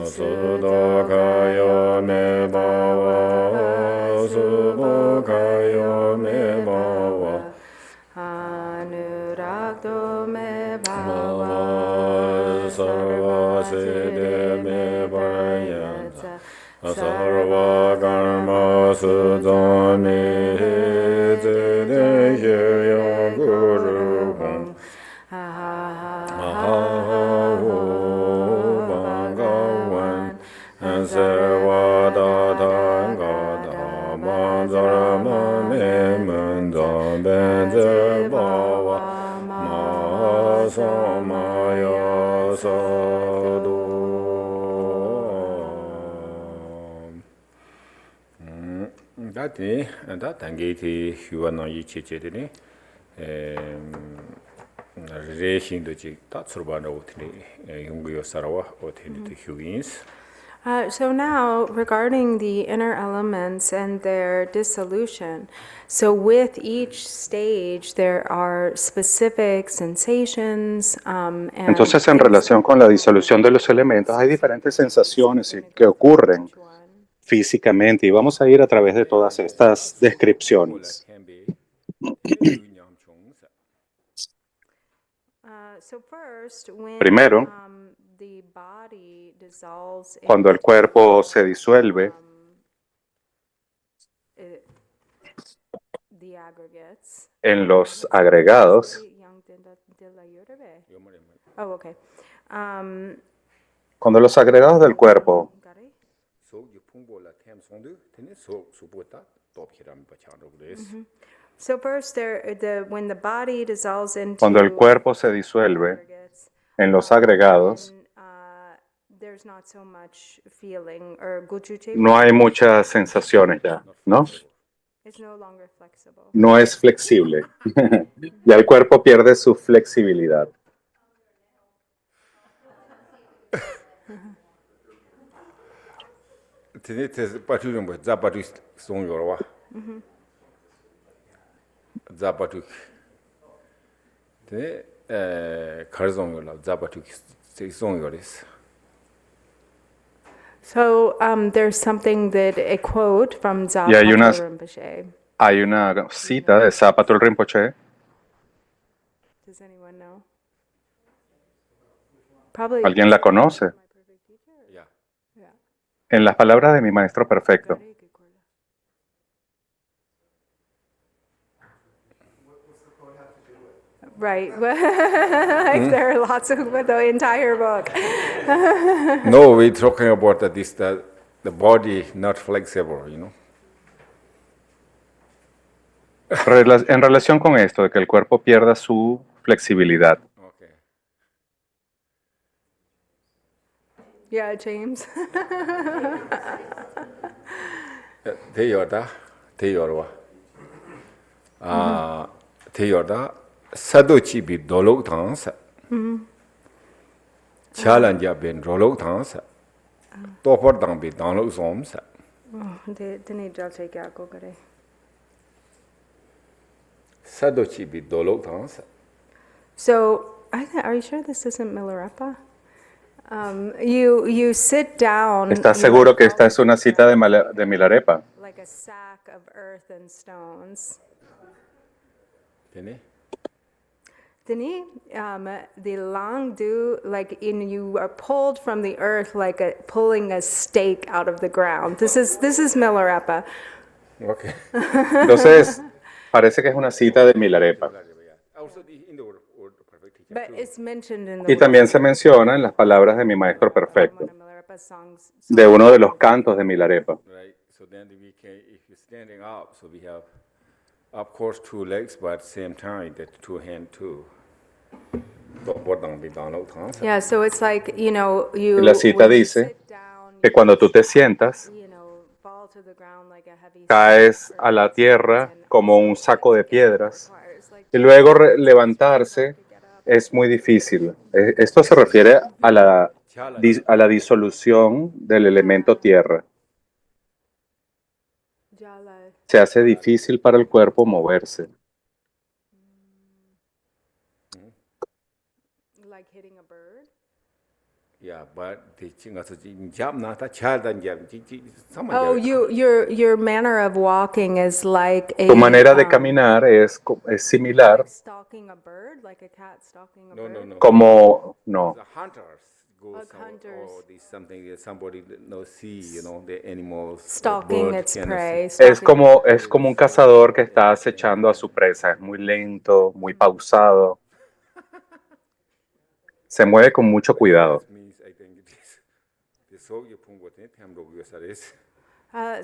Sudokaya me bhava, Subokaya me bhava, Anuragdo me Bhava, bhava, Sarvasiddhi me parayanta, Sarvasiddhimebhayata, Sarva karma sudhami, Siddhi Guru Hum, Ahaho Bhagavan, Sarvadadangada, Manzarama me munda, Benzer Bhava, Mahasamaya Sadhu. Dati, da tangiti hyuwa na yi chi chi dini, re shindu chi ta tsurba na utini, yungu yo sarawa utini tu hyugins. So now, regarding the inner elements and their dissolution, so with each stage there are specific sensations and Entonces, en things relación con la disolución de los elementos, hay diferentes sensaciones que ocurren físicamente y vamos a ir a través de todas estas descripciones. So first, when Primero, the body dissolves cuando el cuerpo se disuelve the aggregates. en los agregados, Oh, okay. cuando los agregados del cuerpo So first, when the body dissolves into cuando el cuerpo se disuelve aggregates, en los agregados, then, there's not so much feeling or no hay muchas sensaciones ya, ¿no? It's no longer flexible. No es flexible. Ya el cuerpo pierde su flexibilidad. Zapatuk. Karzongyola, Zapatuk, Songyoris. So there's something that a quote from Y Zapato Rinpoche. hay una cita de Zapatul Rinpoche. Does anyone know? Probably. ¿Alguien la conoce? Yeah. En las palabras de mi maestro perfecto. Right. Like there are lots of the entire book. No, we're talking about the body not flexible, you know. En relación con esto, de que el cuerpo pierda su flexibilidad. Okay. Yeah, James. Teyorda. Teyorda. Sadochi bi dolok tansa. Challenge bin rolok tansa. Topor dang bi danlok somsa. Didn't take out go gare. Sadochi bi dolok tansa. So, are you sure this isn't Milarepa? You sit down. ¿Estás seguro que esta es una cita de Milarepa? Like a sack of earth and stones. ¿Tiene? The long do, like you are pulled from the earth like pulling a stake out of the ground. This is Milarepa. Okay. Entonces, parece que es una cita de Milarepa. But it's mentioned in the Y también se menciona en las palabras de mi maestro perfecto, de uno de los cantos de Milarepa. Right. So then if you're standing up, so we have, of course, 2 legs, but at the same time, the 2 hands too. Yeah, so it's like, Y la cita dice que cuando tú te sientas, caes a la tierra como un saco de piedras y luego levantarse es muy difícil. Esto se refiere a la disolución del elemento tierra. Se hace difícil para el cuerpo moverse. Yeah, but the chinga so jam na ta chal dan jam ji sama Oh, your manner of walking is like a Tu manera de caminar es similar like stalking a bird, like a cat stalking a no bird. como, no, the hunters go Like some, hunters. or this something that somebody no see, the animals or Stalking bird its cannot prey. see. es como un cazador que está acechando a su presa, es muy lento, muy pausado, se mueve con mucho cuidado. That means I think it is the so you pung what ne tham ro yasa is.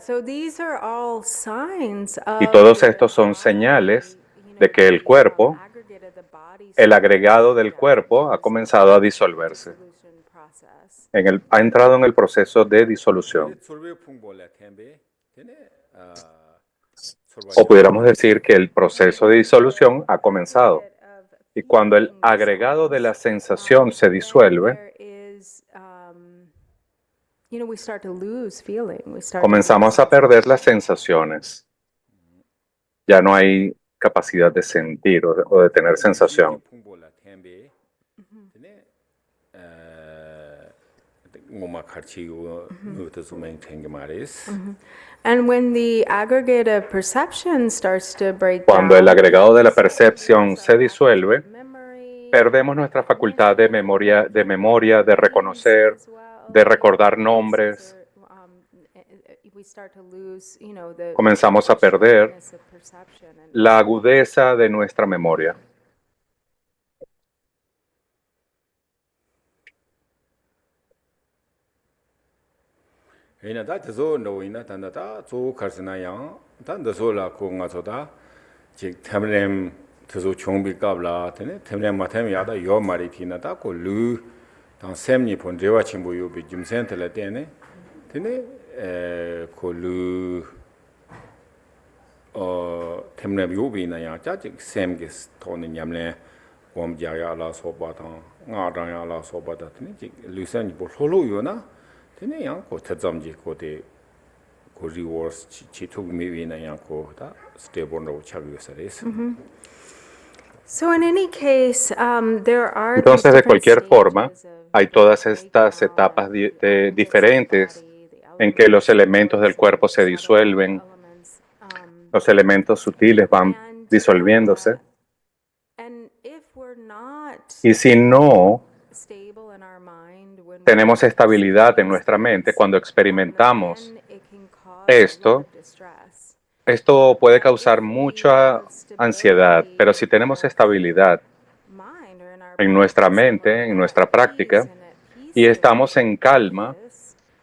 So these are all signs Y of todos the estos son body, señales you de know, que el the, cuerpo, aggregate of the body el starting agregado to del get cuerpo, ha into comenzado a this disolverse, dissolution process. ha entrado en el proceso de disolución. Solve pung bo la tembe tene O pudiéramos decir que el proceso de disolución ha comenzado. Y cuando el agregado de la sensación se disuelve, We start to lose feeling. We start to comenzamos lose a perder las sensaciones. Ya no hay capacidad de sentir o de tener sensación. pung bo la tembe tene ngoma kharchi go no to so maintain maris. And when the aggregate of perception starts to break Cuando el down, agregado de la percepción se disuelve, memory, perdemos nuestra facultad de memoria, de reconocer, de recordar nombres. we start to lose, the Comenzamos a perder sharpness of perception and la agudeza de nuestra memoria. ina da zo no ina ta da zo kharsna yang ta da zo la ko nga zo da ji thamlem zo chong bi ka bla tene thamlem ma tham ya da yo ma ri thi na da ko lu ta sem ni pon rewa chim bu yu bi jim sen te la tene ko lu thamlem yu bi na ya cha ji sem ge to ni nyam le wom ja ya la so ba ta nga da ya la so ba da tene ji lu sen ni bo lo lo yo na tene yang ko tadzamji ko de ko reverse chi thug mi wi na yang ko da step on ro chag yosare is. So in any case, there are Entonces, these de different cualquier forma, stages of hay todas estas etapas diferentes en que los elementos del cuerpo se disuelven, los elementos sutiles van disolviéndose. Y si no tenemos estabilidad en nuestra mente cuando experimentamos esto puede causar mucha ansiedad, pero si tenemos estabilidad en nuestra mente, en nuestra práctica, y estamos en calma,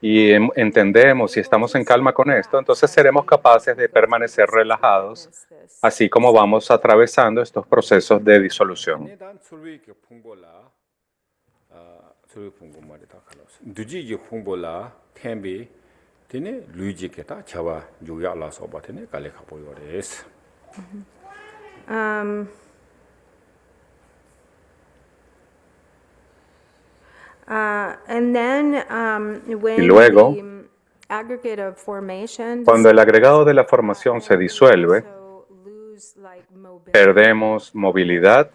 y entendemos y estamos en calma con esto, entonces seremos capaces de permanecer relajados, así como vamos atravesando estos procesos de disolución. And then, when Y luego, the aggregate of formation cuando el agregado de la formación se disuelve, perdemos movilidad,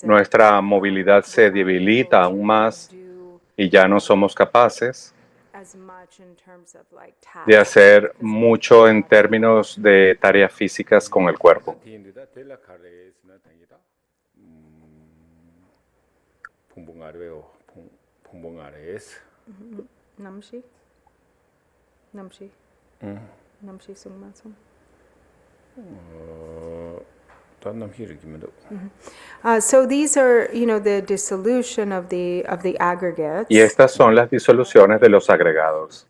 nuestra movilidad se debilita aún más y ya no somos capaces de hacer mucho en términos de tareas físicas con el cuerpo. Namshi? Namshi? Namshi Sungmasung? So these are, the dissolution of the aggregates. Y estas son las disoluciones de los agregados.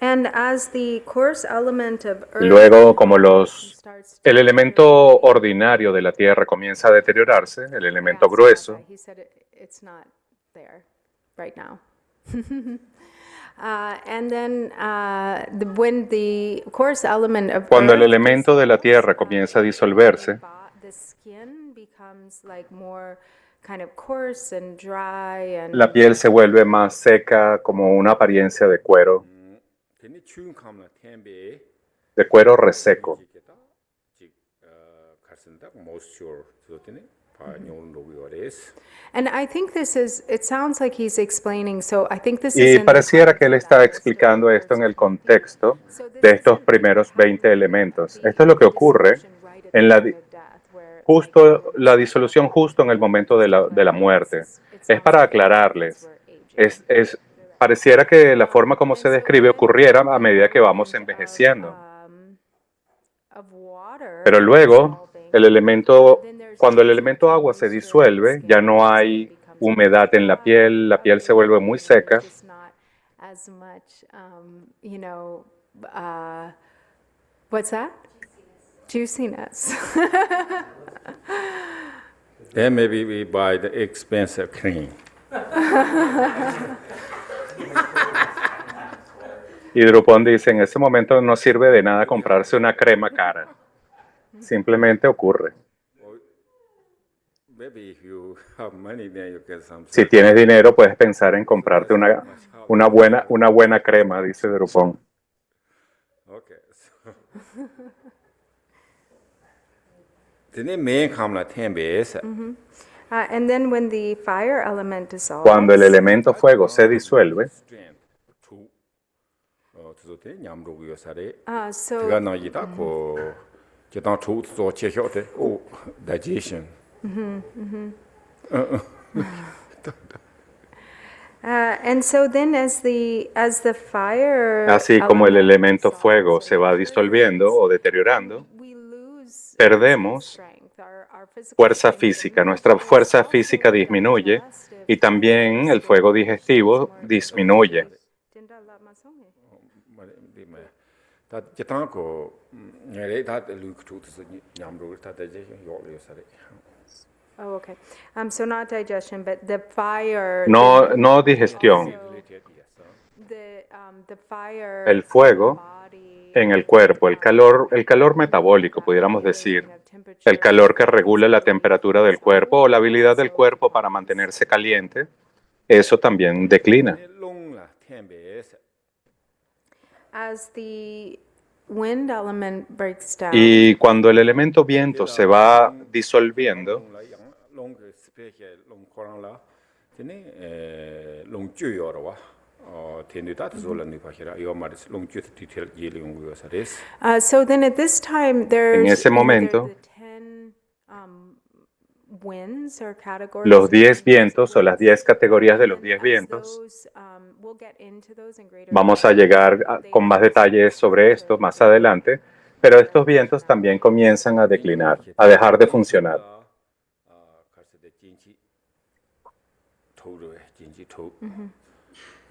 And as the coarse element of earth, Luego, como el elemento ordinario de la tierra comienza a deteriorarse, el elemento grueso, he said it's not there right now. And then when the coarse element of cuando el earth elemento de la tierra comienza a disolverse, the skin becomes like more kind of coarse and dry and La piel se vuelve más seca, como una apariencia de tene chun kamla tenbe reseco. jiketa jik karsinda moisture so tene pa nyon logo yores. And I think it sounds like he's explaining, so I think this is Y in the pareciera que él context está of the explicando first esto en el 20. contexto So this de estos isn't primeros 20 happening elementos. at the Esto es lo que ocurre dissolution right at en the la, time of death, where, justo la disolución justo en el momento de la muerte. Es para aclararles. Pareciera que la forma como se describe ocurriera a medida que vamos envejeciendo. Pero luego, cuando el elemento agua se disuelve, ya no hay humedad en la piel se vuelve muy seca. As much, what's that? Juiciness. Then maybe we buy the expensive cream. Y Drupon dice, en ese momento no sirve de nada comprarse una crema cara. Simplemente ocurre. Maybe if you have money, then you get some. Si tienes dinero, puedes pensar en comprarte una buena crema, dice Drupon. Okay. Tene main kamla tenbe es. And then when the fire element dissolves, Cuando el elemento fuego se disuelve, so 그가 나이다 고 제당 초도 제효데 오 digestion. and so then as the fire así como el element elemento dissolves, fuego se va disolviendo o deteriorando, we lose perdemos strength. Our physical fuerza strength física. Nuestra fuerza física disminuye y también el fuego digestivo disminuye. 다 제당 고 내래 다 루크 초도 냠로 다 digestion 요려 사례. Oh, okay. So not digestion, but the fire. No digestión. The fire. El fuego en el cuerpo, el calor metabólico, pudiéramos decir, el calor que regula la temperatura del cuerpo o la habilidad del cuerpo para mantenerse caliente, eso también declina. 롱라 텐베 es. As the wind element breaks down, Y cuando el elemento viento se va disolviendo, 롱 스페셜 롱 코랑라 tene 롱 쭈요로와 텐데다 솔라니 파히라 요 마르스 롱 쭈트 디테일 예리용고 사레스. so then at this time en there's ese momento, the 10 winds or categories. los 10 vientos o las 10 categorías de los 10 vientos, We'll get into those in greater vamos a llegar con más detalles sobre esto más adelante, pero estos vientos también comienzan a declinar, a dejar de funcionar.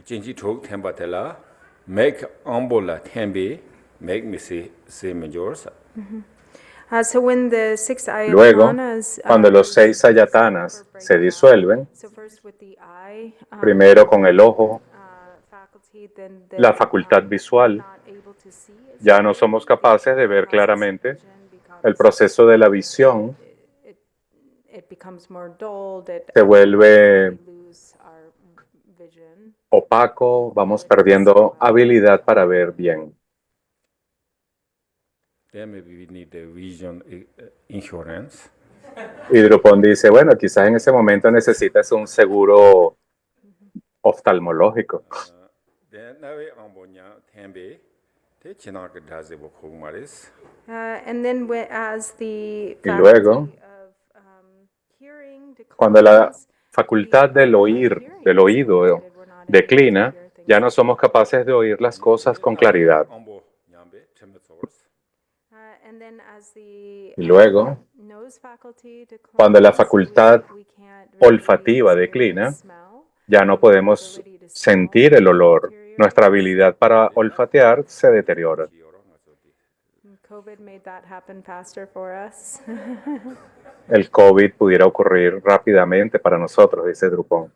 진지 톡 템바텔라 make ambola tembe make me see majors. So when the 6 Luego, ayatanas, cuando los 6 ayatanas se disuelven, so first with the eye, primero con el ojo, faculty, then la facultad visual, not able to see it, ya no somos capaces de ver claramente. El proceso de la visión it becomes more dulled, se vuelve we lose our vision. opaco, vamos perdiendo habilidad para ver bien. Then maybe we need the vision insurance. Y Drupon dice, bueno, quizás en ese momento necesitas un seguro oftalmológico. Then nawe ambonya tembe te chinak daze bo khogmaris. And then as the Y luego, faculty of hearing cuando la declines, facultad del oído declina, ya no somos capaces de oír las cosas con claridad. Ambo nyambe temetsors. and then as the Y luego, nose faculty cuando la declines, facultad we can't really olfativa experience declina, smell. ya no podemos sentir el olor. Nuestra habilidad para olfatear se deteriora. COVID made that happen faster for us. El COVID pudiera ocurrir rápidamente para nosotros, dice Drupon.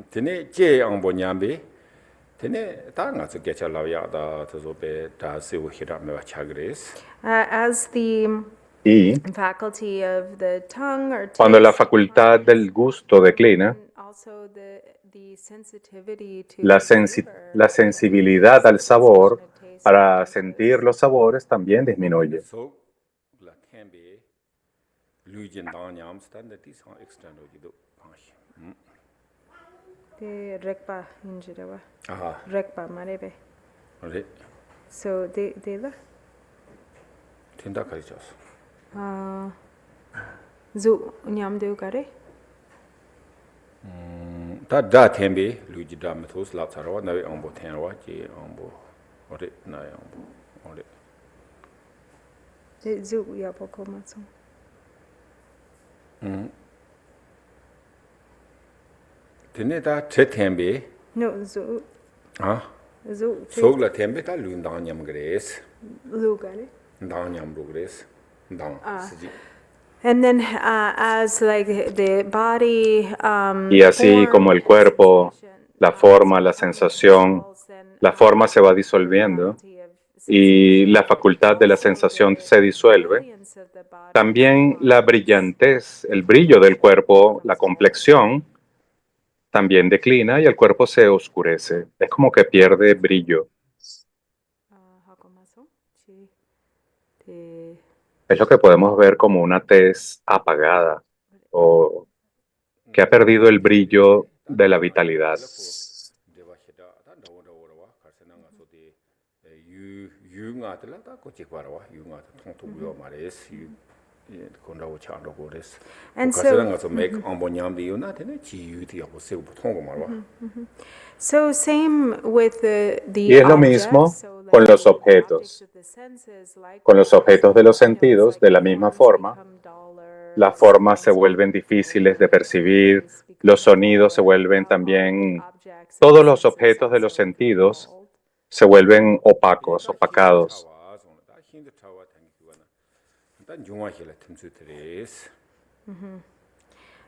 Tene je ambo nyambe Tene ta nga tsu gecha law ya da tsu be da siwu hira me wa chagres. As the Y faculty of the tongue or cuando la taste, facultad del gusto declina, and also the sensitivity to la, flavor, la sensibilidad al sabor sensation of taste para decreases. sentir los sabores también disminuye. So la tembe lu jin dang nyam stand the this extend ji do pangshi. The rekpa injirawa. Aha, Rekpa marebe. re. So de la Tinda kari chas. zu nyam de gare. Ta da tembe lu ji da methos la tsarawa na ambo tenwa ji ambo. Ore na ambo. Ore. De zu ya poko matsu. Tene ta che tembe No, zu ah zu so la tembe ta lu dang nyam gres. lu gare. Dang nyam lu gres. Dang siji. And then as like the body Y así como el cuerpo, la forma, la sensación, la forma se va disolviendo y la facultad de la sensación se disuelve, también la brillantez, el brillo del cuerpo, la complexión, también declina y el cuerpo se oscurece. Es como que pierde brillo. Es lo que podemos ver como una tez apagada o que ha perdido el brillo de la vitalidad. And so same with the Y es lo mismo objects, so con like los the objetos. objects of the senses, Con los objetos de los sentidos, de la misma forma, las formas se vuelven difíciles de percibir, los sonidos se vuelven también, todos los objetos de los sentidos se vuelven opacos, opacados.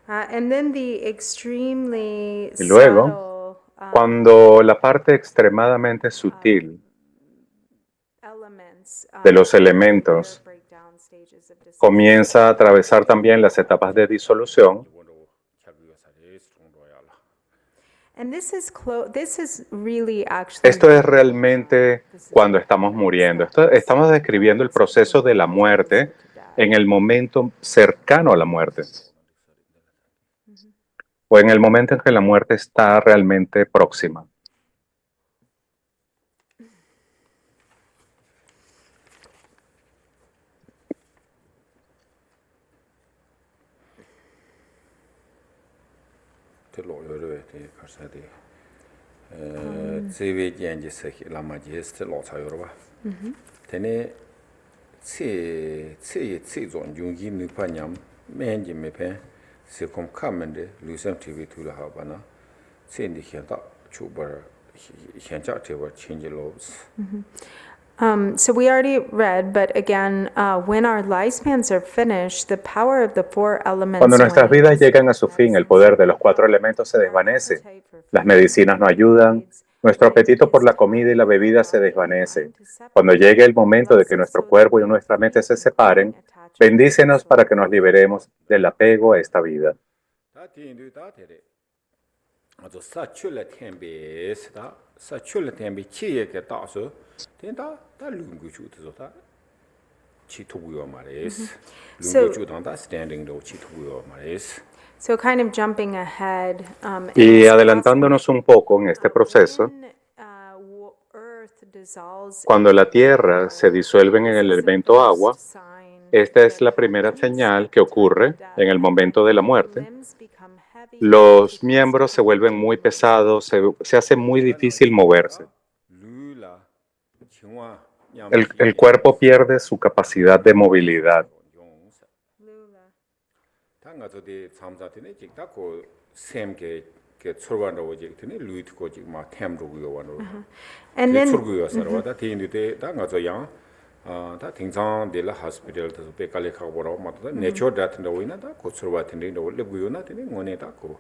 And then the extremely Y luego, subtle, cuando la parte extremadamente sutil elements, de los elementos breakdown stages of dissolution. comienza a atravesar también las etapas de disolución, And this is really actually esto es realmente cuando estamos muriendo. Estamos describiendo el proceso de la muerte en el momento cercano a la muerte. O en el momento en que la muerte está realmente próxima. So we already read, but again, when our lifespans are finished, the power of the four elements Cuando nuestras vidas wanes. llegan a su fin, el poder de los 4 elementos se desvanece. Las medicinas no ayudan. Nuestro apetito por la comida y la bebida se desvanece. Cuando llegue el momento de que nuestro cuerpo y nuestra mente se separen, bendícenos para que nos liberemos del apego a esta vida. So kind of jumping ahead. Y adelantándonos un poco en este proceso, cuando la tierra se disuelve en el elemento agua, esta es la primera señal que ocurre en el momento de la muerte. Los miembros se vuelven muy pesados, se hace muy difícil moverse. El cuerpo pierde su capacidad de movilidad. And then 다 팅장 데라 호스피탈 도 베칼레 카보라 마다 내처 다트 노이나 다 코츠르바 텐데 노 레부요나 테네 모네다 코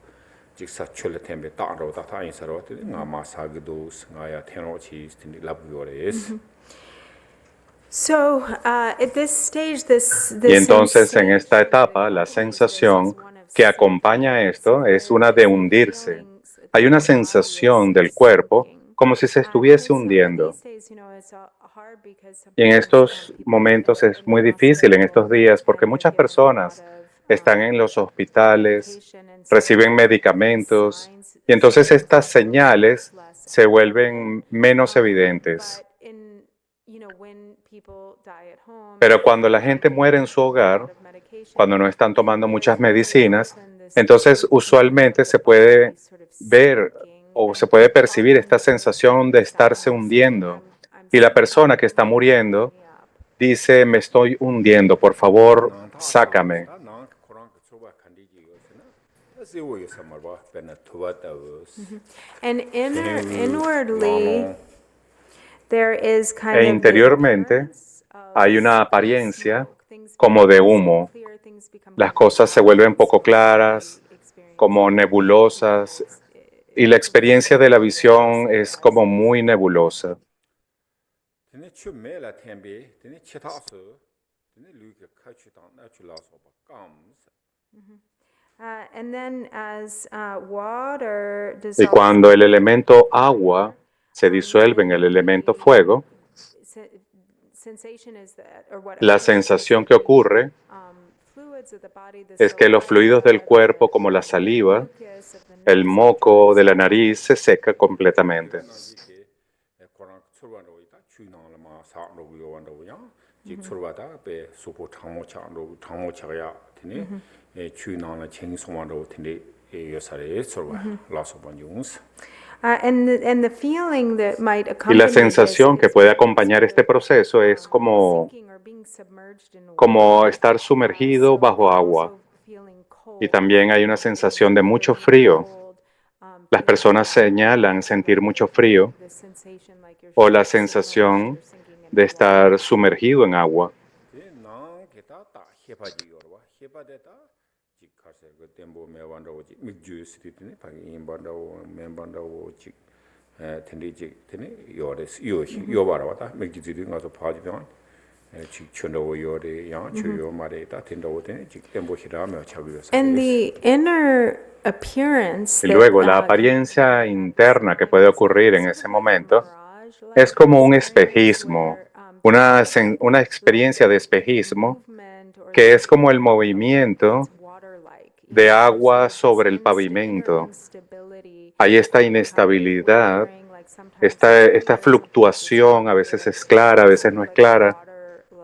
직사 출레 템베 따로 다 인사로 nga ma sagido nga ya tenro chi stini lab yores. So at this stage, Y entonces en esta etapa, la sensación que acompaña esto es una de hundirse. Hay una sensación del cuerpo como si se estuviese hundiendo. Y en estos momentos es muy difícil, en estos días, porque muchas personas están en los hospitales, reciben medicamentos, y entonces estas señales se vuelven menos evidentes. Pero cuando la gente muere en su hogar, cuando no están tomando muchas medicinas, entonces usualmente se puede ver o se puede percibir esta sensación de estarse hundiendo. Y la persona que está muriendo dice, me estoy hundiendo, por favor, sácame. And inwardly, there is kind E of interiormente hay una apariencia como de humo. Las cosas se vuelven poco claras, como nebulosas, y la experiencia de la visión es como muy nebulosa. And then as water Y dissolves, cuando el elemento agua se disuelve en el elemento fuego, sensation is that, or what la appears is sensación that que ocurre fluids of the body, the es que los fluidos del cuerpo, como la saliva, el moco de la nariz, se seca completamente. And the feeling that might Y accompany la sensación this que is puede acompañar este proceso es como sinking or being submerged in water. estar sumergido bajo agua. Also feeling cold. Y también hay una sensación de mucho frío. Las personas señalan sentir mucho frío o la sensación de estar sumergido en agua. And the inner appearance Y luego la apariencia interna que puede ocurrir en ese momento es como un espejismo, una experiencia de espejismo que es como el movimiento de agua sobre el pavimento. Hay esta inestabilidad, esta fluctuación, a veces es clara, a veces no es clara.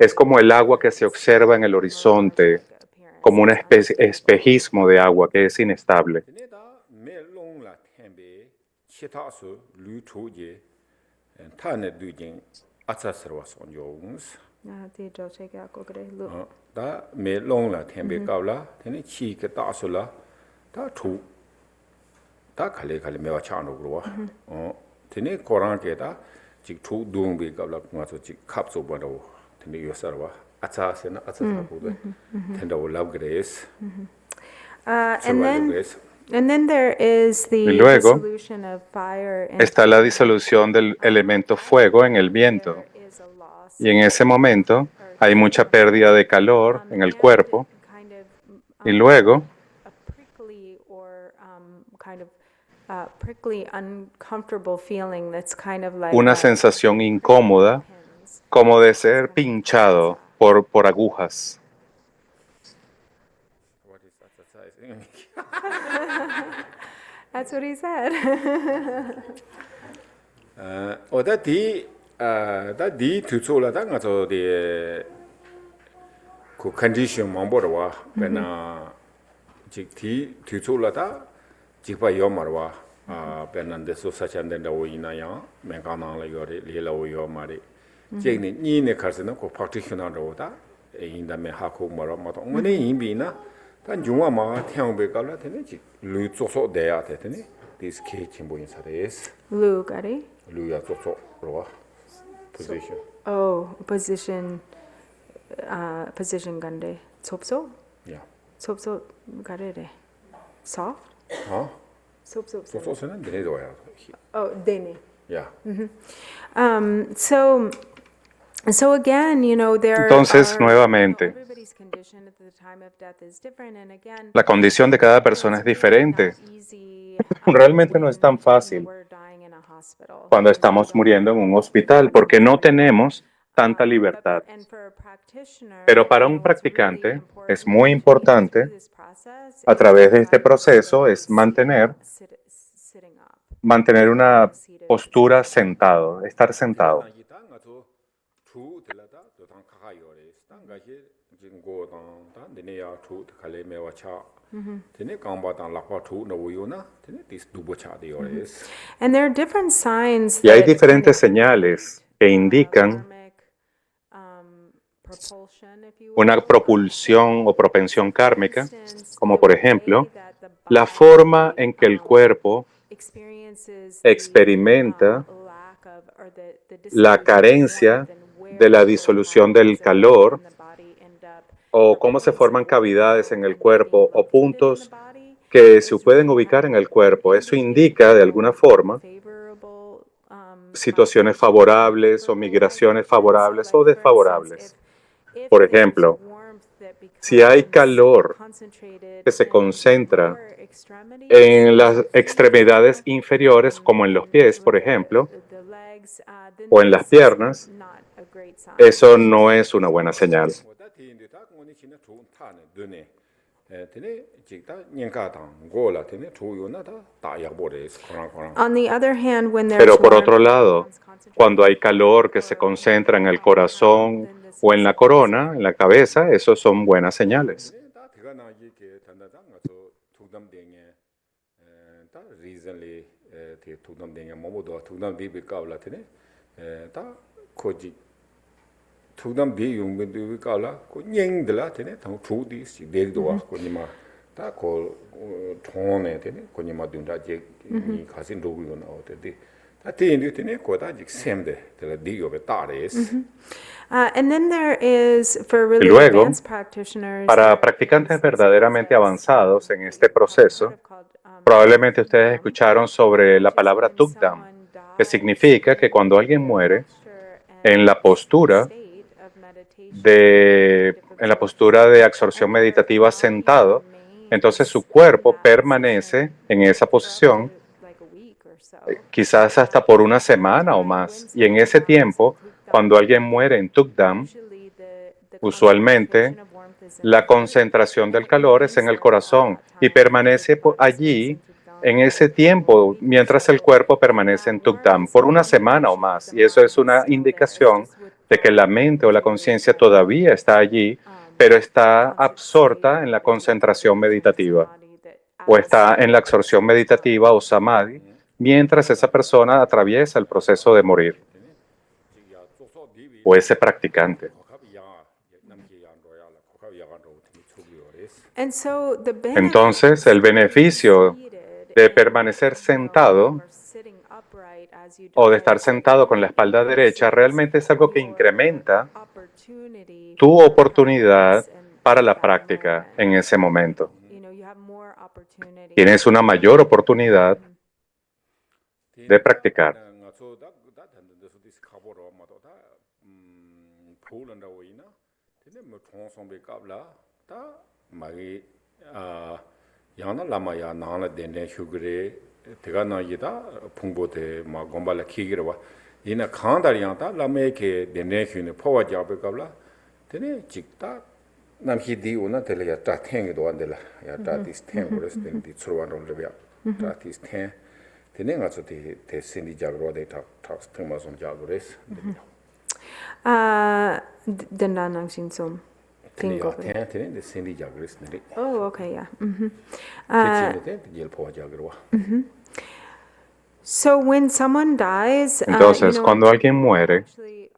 Es como el agua que se observa en el horizonte, como un espejismo de agua que es inestable. Da me long la tembe kabla tene chi ke ta so la da thu da khale khale me wa cha no gro wa tene koran ke da chi thu dung be kabla nga so chi khap so ba do tene yo sar wa acha se na acha sa bu de tene do love grace and then there is the Y luego dissolution of fire and está la disolución del elemento fuego en el viento. Y en ese momento hay mucha pérdida de calor en el cuerpo. Y luego una sensación incómoda como de ser pinchado por agujas. That's what he said. da di tu zo la da nga zo de ku condition mambo wa bena ji ti tu zo la da ji pa yo mar wa bena de so sa chan de da wo ina ya men ka na la yo le la wo yo ma de ji ni ni ne ka se na ko practitioner ro da in da me ha ko ma ro ma to ngone yin bi na dan jung wa ma tiang be ka la de ne ji lu zo so de ya de ne this ke chin bo yin sa des Lu gari. lu ya zo zo ro position. Position gande. Sopso? Yeah. Sopso garere. Soft? Huh? 소소스는 내려둬야 Oh, dene. 야. So again, there Entonces, are, nuevamente, everybody's condition at the time of death is different, and again, la condición de cada persona es it's really diferente. not easy, Realmente no es tan fácil we're dying in a hospital. cuando estamos muriendo en un hospital porque no tenemos tanta libertad. And for a practitioner, Pero para un it's really practicante es important muy to importante through this process a is través to de este try to proceso es stay, sitting up. mantener una postura sentado, estar sentado. And there are different signs Y hay that diferentes señales que indican una propulsión o propensión kármica, como por ejemplo, la forma en que el cuerpo experimenta la carencia de la disolución del calor o cómo se forman cavidades en el cuerpo o puntos que se pueden ubicar en el cuerpo. Eso indica de alguna forma situaciones favorables o migraciones favorables o desfavorables. Por ejemplo, si hay calor que se concentra en las extremidades inferiores, como en los pies, por ejemplo, o en las piernas, eso no es una buena señal. Pero por otro lado, cuando hay calor que se concentra en el corazón o en la corona, en la cabeza, esos son buenas señales. And then there is, for Y really luego, advanced practitioners, para practicantes verdaderamente avanzados en este proceso, probablemente ustedes escucharon sobre la palabra Tukdam, que significa que cuando alguien muere, en la postura de absorción meditativa sentado, entonces su cuerpo permanece en esa posición quizás hasta por una semana o más. Y en ese tiempo, cuando alguien muere en Tukdam, usualmente la concentración del calor es en el corazón y permanece allí en ese tiempo mientras el cuerpo permanece en Tukdam por una semana o más. Y eso es una indicación de que la mente o la conciencia todavía está allí, pero está absorta en la concentración meditativa o está en la absorción meditativa o samadhi mientras esa persona atraviesa el proceso de morir o ese practicante. Entonces, el beneficio de permanecer sentado o de estar sentado con la espalda derecha realmente es algo que incrementa tu oportunidad para la práctica en ese momento. Tienes una mayor oportunidad de practicar. Oh, okay, yeah. So when someone dies, Entonces, cuando alguien muere,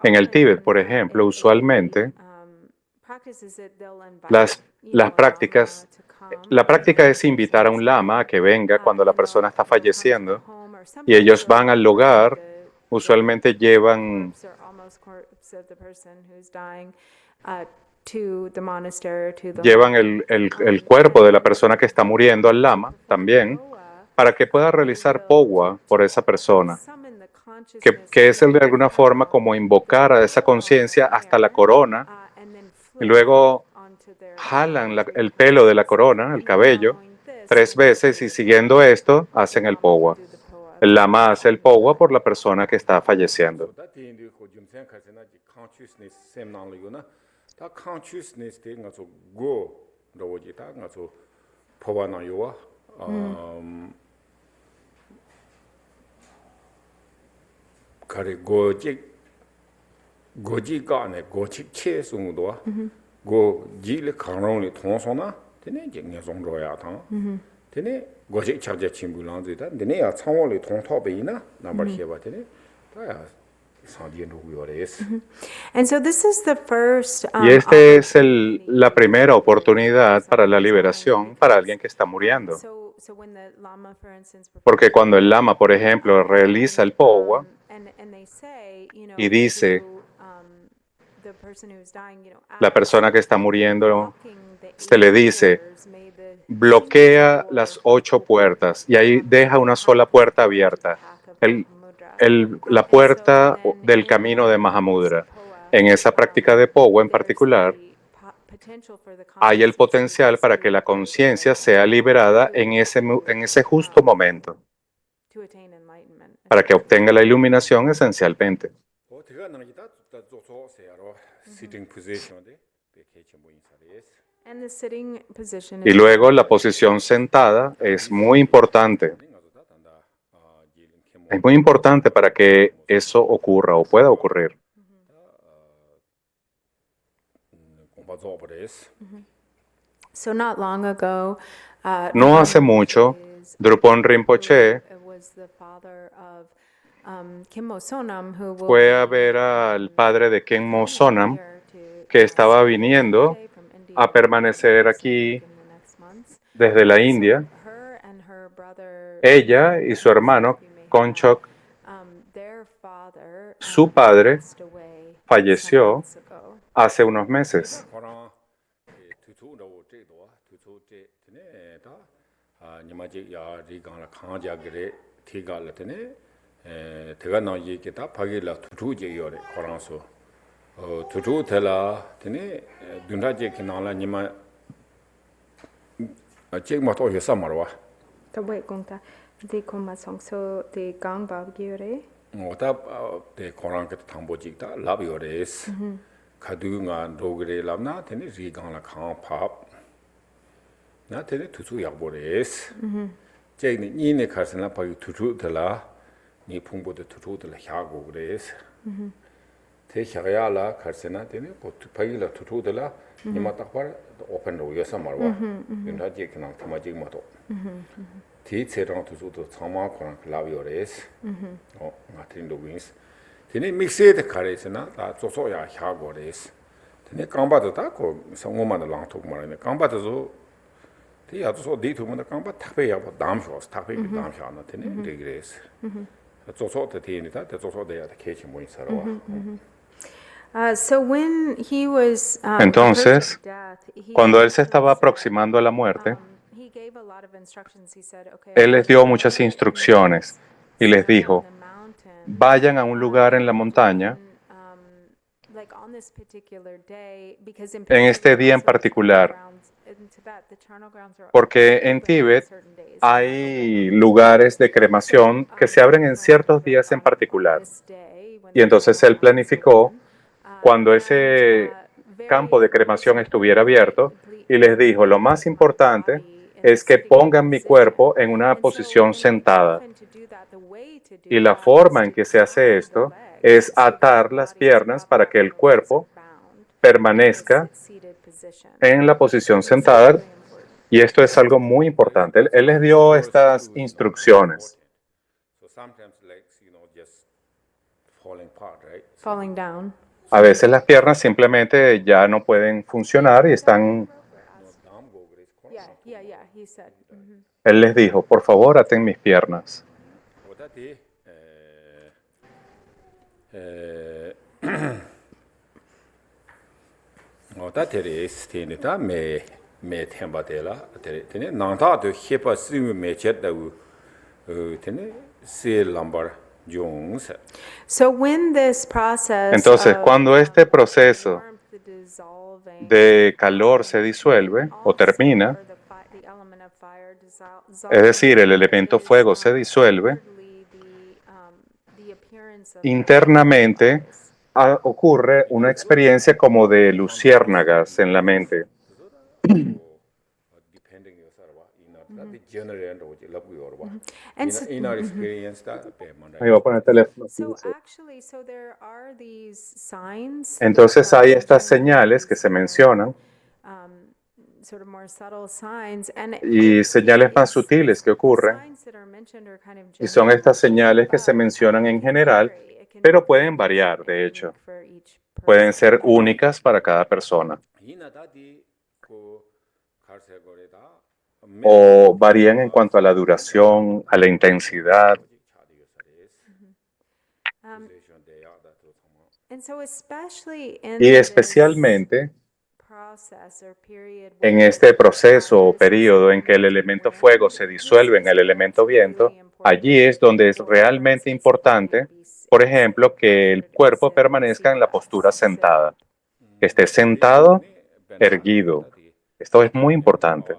en el Tíbet, por ejemplo, usualmente las prácticas, la práctica es invitar a un lama a que venga cuando la persona está falleciendo y ellos van al lugar, usualmente llevan el cuerpo de la persona que está muriendo al lama también para que pueda realizar POWA por esa persona, que es de alguna forma como invocar a esa conciencia hasta la corona, y luego jalan el pelo de la corona, el cabello, 3 veces y siguiendo esto hacen el POWA. El lama hace el POWA por la persona que está falleciendo. 다 대인들 그 점생 가서나 consciousness 셈 나오려고나 다 consciousness 대 가서 go 로지 다 가서 포바나 요와 가리 고지가네 고치 체송도와 고 지를 강롱이 통소나 되네 이제 정도야 다 되네 고지 차제 친구랑들다 되네 야 창원이 통토베이나 남발 해봐 되네 다야 And so this is the first, Y esta es la primera oportunidad para la liberación para alguien que está muriendo. Porque cuando el lama, por ejemplo, realiza el POWA y dice, la persona que está muriendo, se le dice, bloquea las 8 puertas y ahí deja una sola puerta abierta. La puerta del camino de Mahamudra. En esa práctica de POWA en particular, hay el potencial para que la conciencia sea liberada en ese justo momento, para que obtenga la iluminación esencialmente. Y luego la posición sentada es muy importante. Es muy importante para que eso ocurra o pueda ocurrir. No hace mucho, Drupon Rinpoche fue a ver al padre de Khenmo Sonam, que estaba viniendo a permanecer aquí desde la India. Ella y su hermano, Konchok, su padre, falleció hace unos meses. De Komasongso de Gangbab Gyure. de Koran ke thambo jikta lab yores khadu nga dogre labna tene ri gang la khang phap na tene tusu yagbores je ni ne khasna pa tutu tala ni phungbo de tutu tala hyago gres te hyaya la khasna tene ko phagi la tutu tala ni ma takpar open ro yesa marwa yunda je kana thama jik ma to 티 체랑 투주도 참아 거랑 라비오레스 마틴 로빈스 티네 믹스에드 카레스나 다 조소야 하고레스 티네 강바도 다고 성고만 랑톡 말네 강바도 티 야도 디투만 강바 탁베야 뭐 담쇼 탁베 담쇼나 티네 리그레스 조소도 티니다 조소데야 케치 모이 사라와 Entonces, cuando él se estaba aproximando a la muerte, él les dio muchas instrucciones y les dijo, vayan a un lugar en la montaña en este día en particular, porque en Tíbet hay lugares de cremación que se abren en ciertos días en particular. Y entonces él planificó cuando ese campo de cremación estuviera abierto y les dijo, lo más importante es que pongan mi cuerpo en una posición sentada. Y la forma en que se hace esto es atar las piernas para que el cuerpo permanezca en la posición sentada. Y esto es algo muy importante. Él les dio estas instrucciones. Falling down. A veces las piernas simplemente ya no pueden funcionar y están... Él les dijo, por favor, aten mis piernas. tiene se lambar yung se. So when this process Entonces, of cuando este proceso warmth dissolving de calor se disuelve o termina, or the element of fire es decir, el dissolving elemento is, fuego se disuelve, outwardly the appearance of internamente butterflies. ocurre una experiencia como de luciérnagas en la mente. Depending yo sarwa ina the general ro je labu yo ba. And so, Ina experience ta pe manda. Ahí voy a poner el teléfono. so actually, so there are these signs. Entonces that hay are estas mentioned, señales que se mencionan sort of more subtle signs, and y señales más sutiles que the ocurren, signs that are mentioned are kind of y son general, estas señales que se but mencionan it en can general, vary. It can pero be pueden different variar, de and hecho. unique for each Pueden person. ser únicas para cada persona Ina ta di ko karse gore ta o varían en cuanto a la duración, a la intensidad. And so especially in Y this especialmente process or period en where este proceso o fire is periodo en que el transformed elemento into fuego wind, se this disuelve en is el where it's elemento viento, really important allí es donde es for realmente instance, the body to importante, be por ejemplo, que el cuerpo permanezca en la postura sentada, que esté sentado, erguido. Esto es muy importante,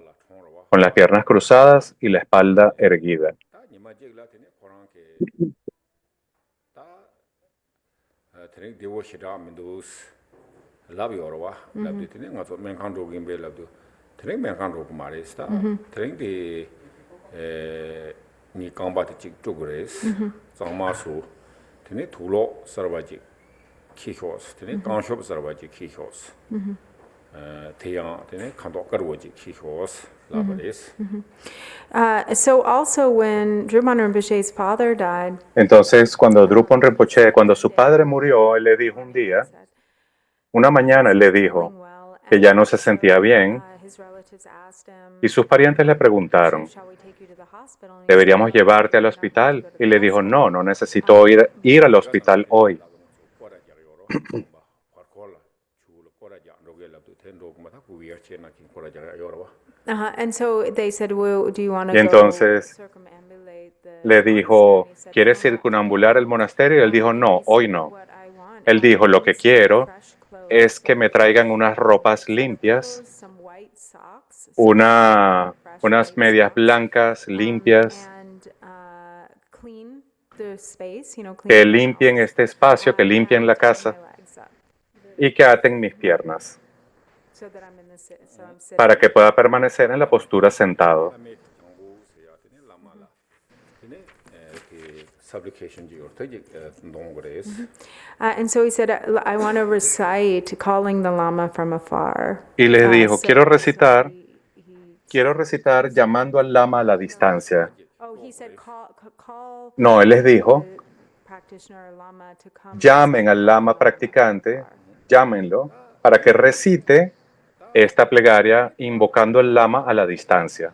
con las piernas cruzadas y la espalda erguida. Tering dewo shida mindus lab yorwa lab de tene ngaso men kan ro gimbe lab do tering men kan ro kumare sta tering de ni kamba de chik tugres zangma su tene thulo sarbaji khihos tene kanshop sarbaji khihos 태양 tene kanto karwoji khihos labres. So also when Drupal Rinpoche's father died, Entonces, cuando Drupal Rinpoche, cuando su padre murió, él le dijo un día, una mañana él le dijo que ya no se sentía bien y sus parientes le preguntaron, ¿deberíamos llevarte al hospital? Y le dijo, no, no necesito ir al hospital hoy. and so they said, well, do you want Y to go entonces circumambulate the le dijo, monastery? And he said, ¿quieres "No, not circunambular el today." monasterio? Y él dijo, And no, he hoy said, no. "What I want Él dijo, lo que is to get quiero fresh clothes, es que like me traigan unas ropas limpias, some white socks, some fresh unas white medias socks, blancas limpias, and clean the space, que clean the limpien house, este espacio, que limpien and la tie casa my legs up y que aten mis piernas so that I'm in the so I'm sitting. para que pueda permanecer en la postura sentado. And so he said, I want to recite calling the Lama from afar. Y les dijo, So quiero recitar llamando al lama a la distancia. he said, call No, él les dijo, the practitioner or Lama to come llamen al recite lama calling the practicante, Lama from llámenlo, para que recite esta plegaria invocando al lama a la distancia.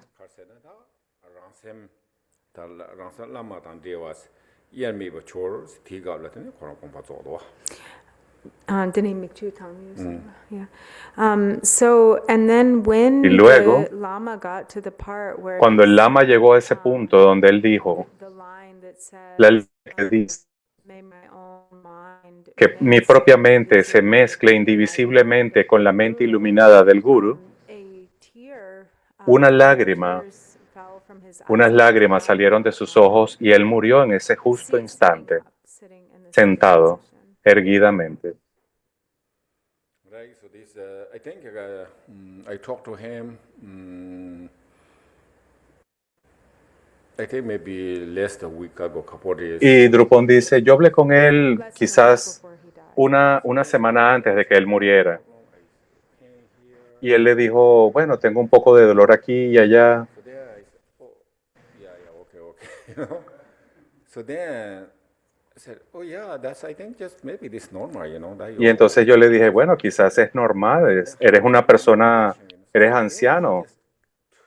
So, and then when Y luego, the Lama got to the part where cuando el lama llegó a ese punto donde él dijo, the line that la says, línea que dice "May my own mind que mi mix propia mente se indivisibly mezcle with the light indivisiblemente of con la the mente Guru," iluminada del Guru, a tear, una or lágrima, tears fell from his eyes unas and he lágrimas died salieron de sus ojos y él murió en ese justo instante, sitting in the sitting sentado, position. erguidamente. Right, so this, I think I talked to him, I think maybe less than a week ago, couple of days. Y Drupal dice, yo hablé con él Less than a week quizás before he died. una semana antes de que él muriera. Y él le dijo, bueno, tengo un poco de dolor aquí y allá. So there I said, oh, yeah, okay. You know? So then I said, oh yeah, that's, I think just maybe this normal, that Y entonces yo le dije, bueno, quizás es normal, eres una persona, eres anciano.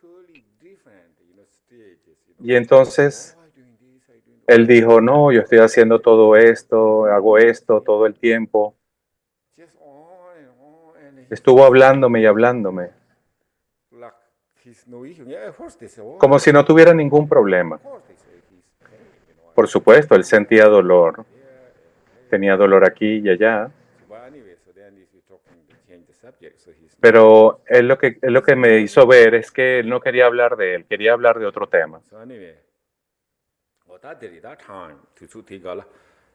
totally different, stages, Y entonces él dijo, no, yo estoy haciendo todo esto, hago esto todo el tiempo. just on and Estuvo hablándome y hablándome, like he's no issue. Yeah, of course they say, oh, como si no tuviera ningún problema. of course they say he's Por supuesto, él sentía dolor. Tenía dolor aquí y allá. But anyway, so then he's talking to change the subject, so he's Pero él lo que me hizo ver es que él no quería hablar de él, quería hablar de otro tema. so anyway. That did that time to tigala.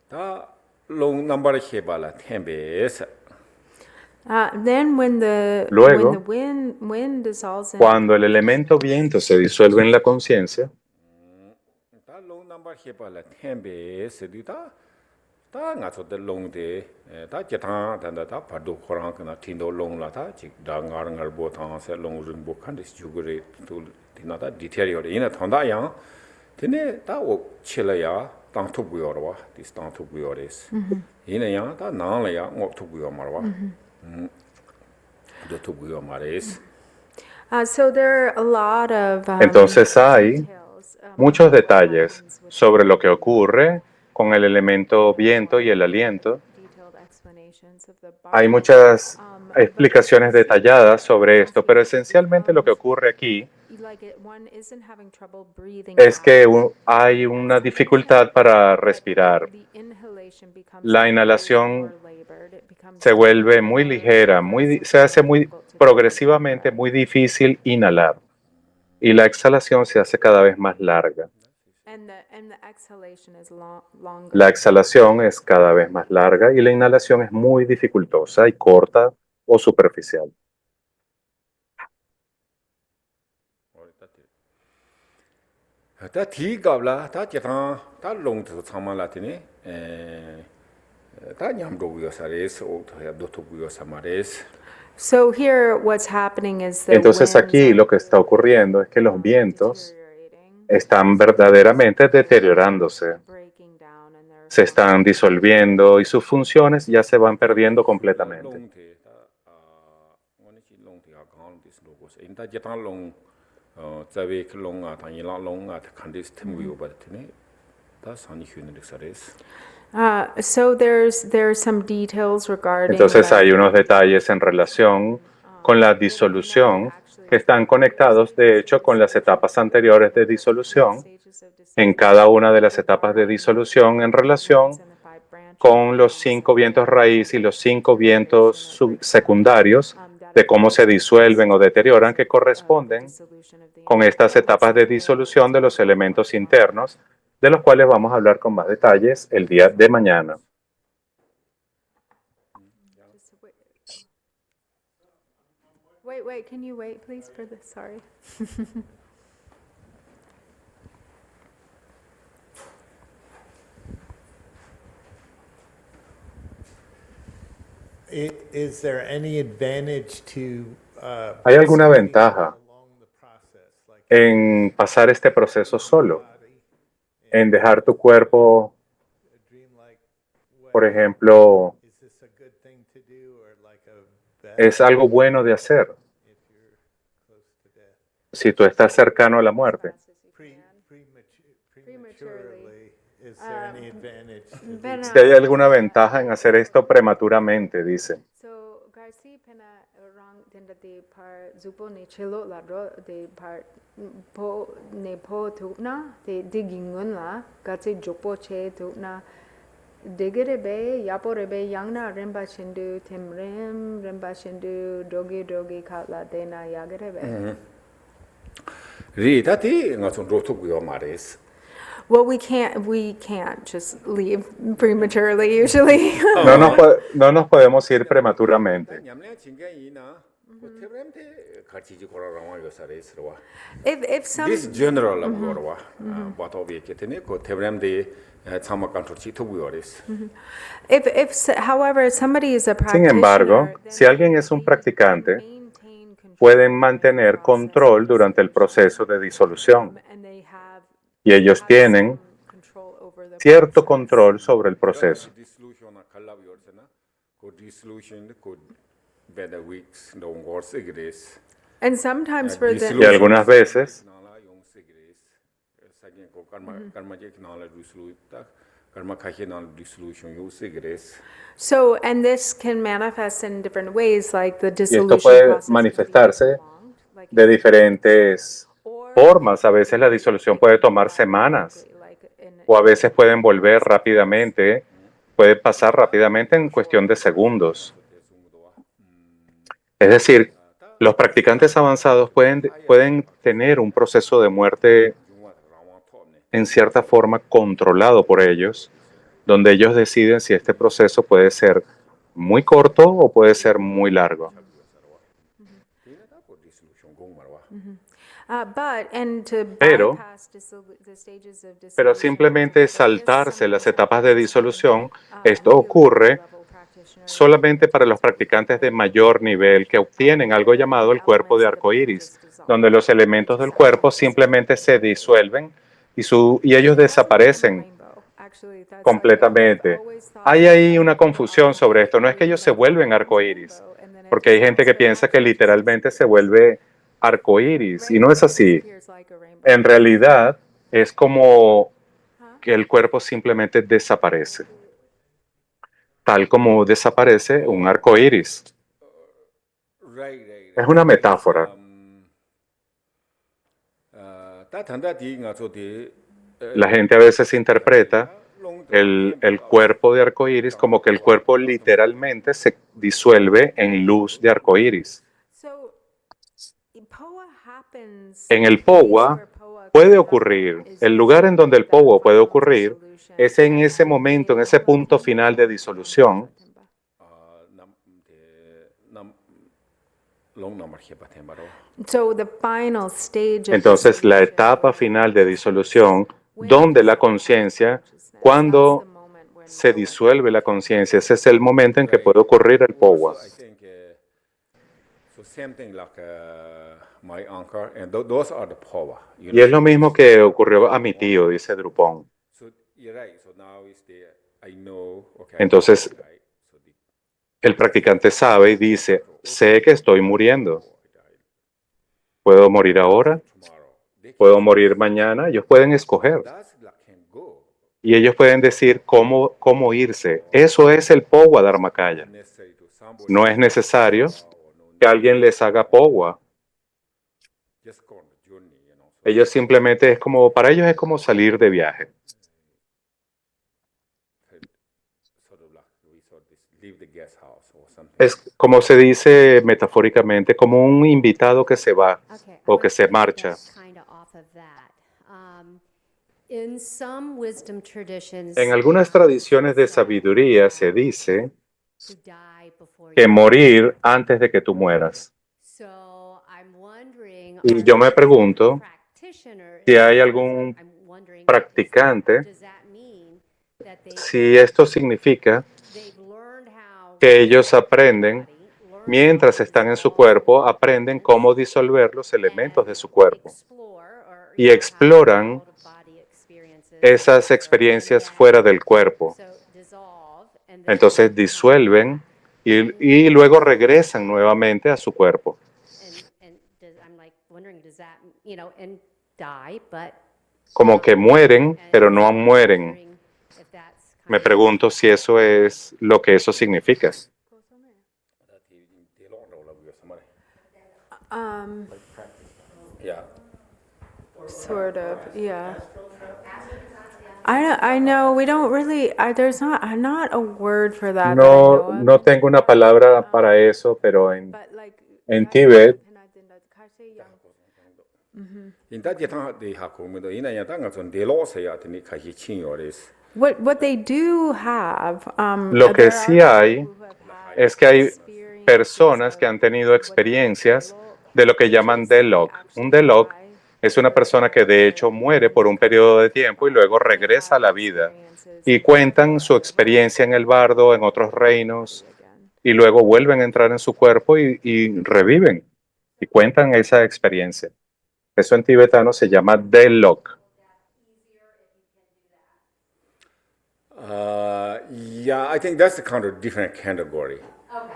That long number hebala tembes. Then when the Luego, wind dissolves in Cuando el elemento viento se disuelve en la conciencia, That long number hebala tembes. Ta nga so the long de ta jeta da padu khorang na tindo long la ta chi da ngar bo ta se long ring bo kan dis jugure to tina da deteriorate ina thonda yang tene ta wo chila ya tang thu bu yor wa dis tang thu bu yor is ina ya ta na la ya ngop thu bu yor mar wa do thu bu yor mar is so there are a lot of entonces hay details, muchos detalles sobre lo que ocurre con el elemento viento y el aliento. detailed explanations of the Hay body. muchas explicaciones detalladas sobre esto, pero esencialmente lo que ocurre aquí One isn't having trouble breathing es que out. hay una dificultad para respirar. The inhalation becomes La more inhalación labored. It becomes se vuelve muy ligera, se hace muy progresivamente muy difícil inhalar y la exhalación se hace cada vez más larga. and the exhalation is longer. La exhalación es cada vez más larga y la inhalación es muy dificultosa y corta o superficial. ta thi gabla ta jeta ta long thu chama la tine ta nyam do yo sares o to do thu yo samares. So here what's happening is the Entonces winds aquí are lo que está ocurriendo es que los vientos deteriorating, están verdaderamente deteriorándose, breaking down, and they're se están disolviendo y sus funciones ya se van perdiendo completamente. Long the ta ngone chi long the account this logos in ta jeta long zawe long a ta yila long a ta khandis thim yo ba tine ta sani hyun de sares. so there's some details regarding Entonces like, hay unos detalles en relación con la disolución que están conectados, de hecho, con las etapas anteriores de disolución, stages of en cada una de las etapas de disolución en relación con los 5 vientos raíz y los 5 vientos secundarios de cómo se disuelven o deterioran que corresponden con estas etapas de disolución de los elementos internos, de los cuales vamos a hablar con más detalles el día de mañana. Wait, can you wait please for this? Sorry. Is there any advantage to ¿Hay alguna ventaja along the process, like en pasar este proceso solo? En dejar tu cuerpo, a dreamlike way? por ejemplo, Is this a good thing to do or like a bad es algo bueno de hacer if you're close to death? si tú estás cercano a la muerte? Prematurely, is there any advantage to do Pero- Si hay alguna ventaja en hacer esto prematuramente, dice. So Garci pena orang tenda de par zupo ne chelo la ro de par po ne po tu na de digingun la gatse jopo che tu na degere be yapore be yangna remba chindu temrem remba chindu dogi khatla de na yagere be. ri ta ti nga so ro thu yo mares. Well, we can't just leave prematurely usually. No nos podemos ir prematuramente. Nyamle chinga ina ko tebrem te khachi ji kora rawa yo sares ro. if some This general of Gorwa, but of Yaketene, ko Tebrem de Sama Control Chito Buyoris. however somebody is a Sin practitioner, embargo, then si alguien es un practicante, maintain control pueden mantener control durante el proceso de disolución and they have y ellos tienen control over the cierto control sobre el proceso. Dissolution a Kalab Yorsena, ko dissolution could be the weeks, no more cigarettes. and sometimes for Y the algunas veces, Nala yung cigarettes, sagin ko karma jek nala dissoluta, karma kahi nala dissolution yung cigarettes. so and this can manifest in different ways like the y esto dissolution puede process can be manifestarse prolonged, like de diferentes or formas. A veces la disolución puede tomar semanas like in o a veces pueden volver rápidamente, puede pasar rápidamente en cuestión de segundos. Es decir, los practicantes avanzados pueden tener un proceso de muerte en cierta forma controlado por ellos, donde ellos deciden si este proceso puede ser muy corto o puede ser muy largo. Pero simplemente saltarse las etapas de disolución, esto ocurre solamente para los practicantes de mayor nivel que obtienen algo llamado el cuerpo de arcoíris, donde los elementos del cuerpo simplemente se disuelven y ellos desaparecen completamente. Hay ahí una confusión sobre esto. No es que ellos se vuelven arcoíris, porque hay gente que piensa que literalmente se vuelve arcoíris, y no es así. En realidad, es como que el cuerpo simplemente desaparece, tal como desaparece un arco iris. Es una metáfora. La gente a veces interpreta el cuerpo de arco iris como que el cuerpo literalmente se disuelve en luz de arco iris. En el POWA puede ocurrir, el lugar en donde el POWA puede ocurrir es en ese momento, en ese punto final de disolución. Entonces, la etapa final de disolución, donde la conciencia, cuando se disuelve la conciencia, ese es el momento en que puede ocurrir el POWA. Y es lo mismo que ocurrió a mi tío, dice Drupon. Entonces, el practicante sabe y dice, sé que estoy muriendo. ¿Puedo morir ahora? ¿Puedo morir mañana? Ellos pueden escoger. Y ellos pueden decir cómo irse. Eso es el POWA Dharmakaya. No es necesario que alguien les haga POWA. Ellos simplemente para ellos es como salir de viaje. Es como se dice metafóricamente, como un invitado que se va o que se marcha. En algunas tradiciones de sabiduría se dice que morir antes de que tú mueras. Y yo me pregunto si hay algún practicante, si esto significa que ellos aprenden, mientras están en su cuerpo, aprenden cómo disolver los elementos de su cuerpo y exploran esas experiencias fuera del cuerpo. Entonces disuelven y luego regresan nuevamente a su cuerpo. Como que mueren, pero no mueren. Me pregunto si eso es lo que eso significa. Sort of, yeah. I know we don't really. There's not a word for that. No tengo una palabra para eso, pero en Tíbet what they do have. Lo que sí hay es que hay personas que han tenido experiencias de lo que llaman Delok. Un Delok es una persona que de hecho muere por un periodo de tiempo y luego regresa a la vida y cuentan su experiencia en el bardo, en otros reinos, y luego vuelven a entrar en su cuerpo y reviven y cuentan esa experiencia. Eso en tibetano se llama Delok. Yeah, I think that's a kind of different category. Okay.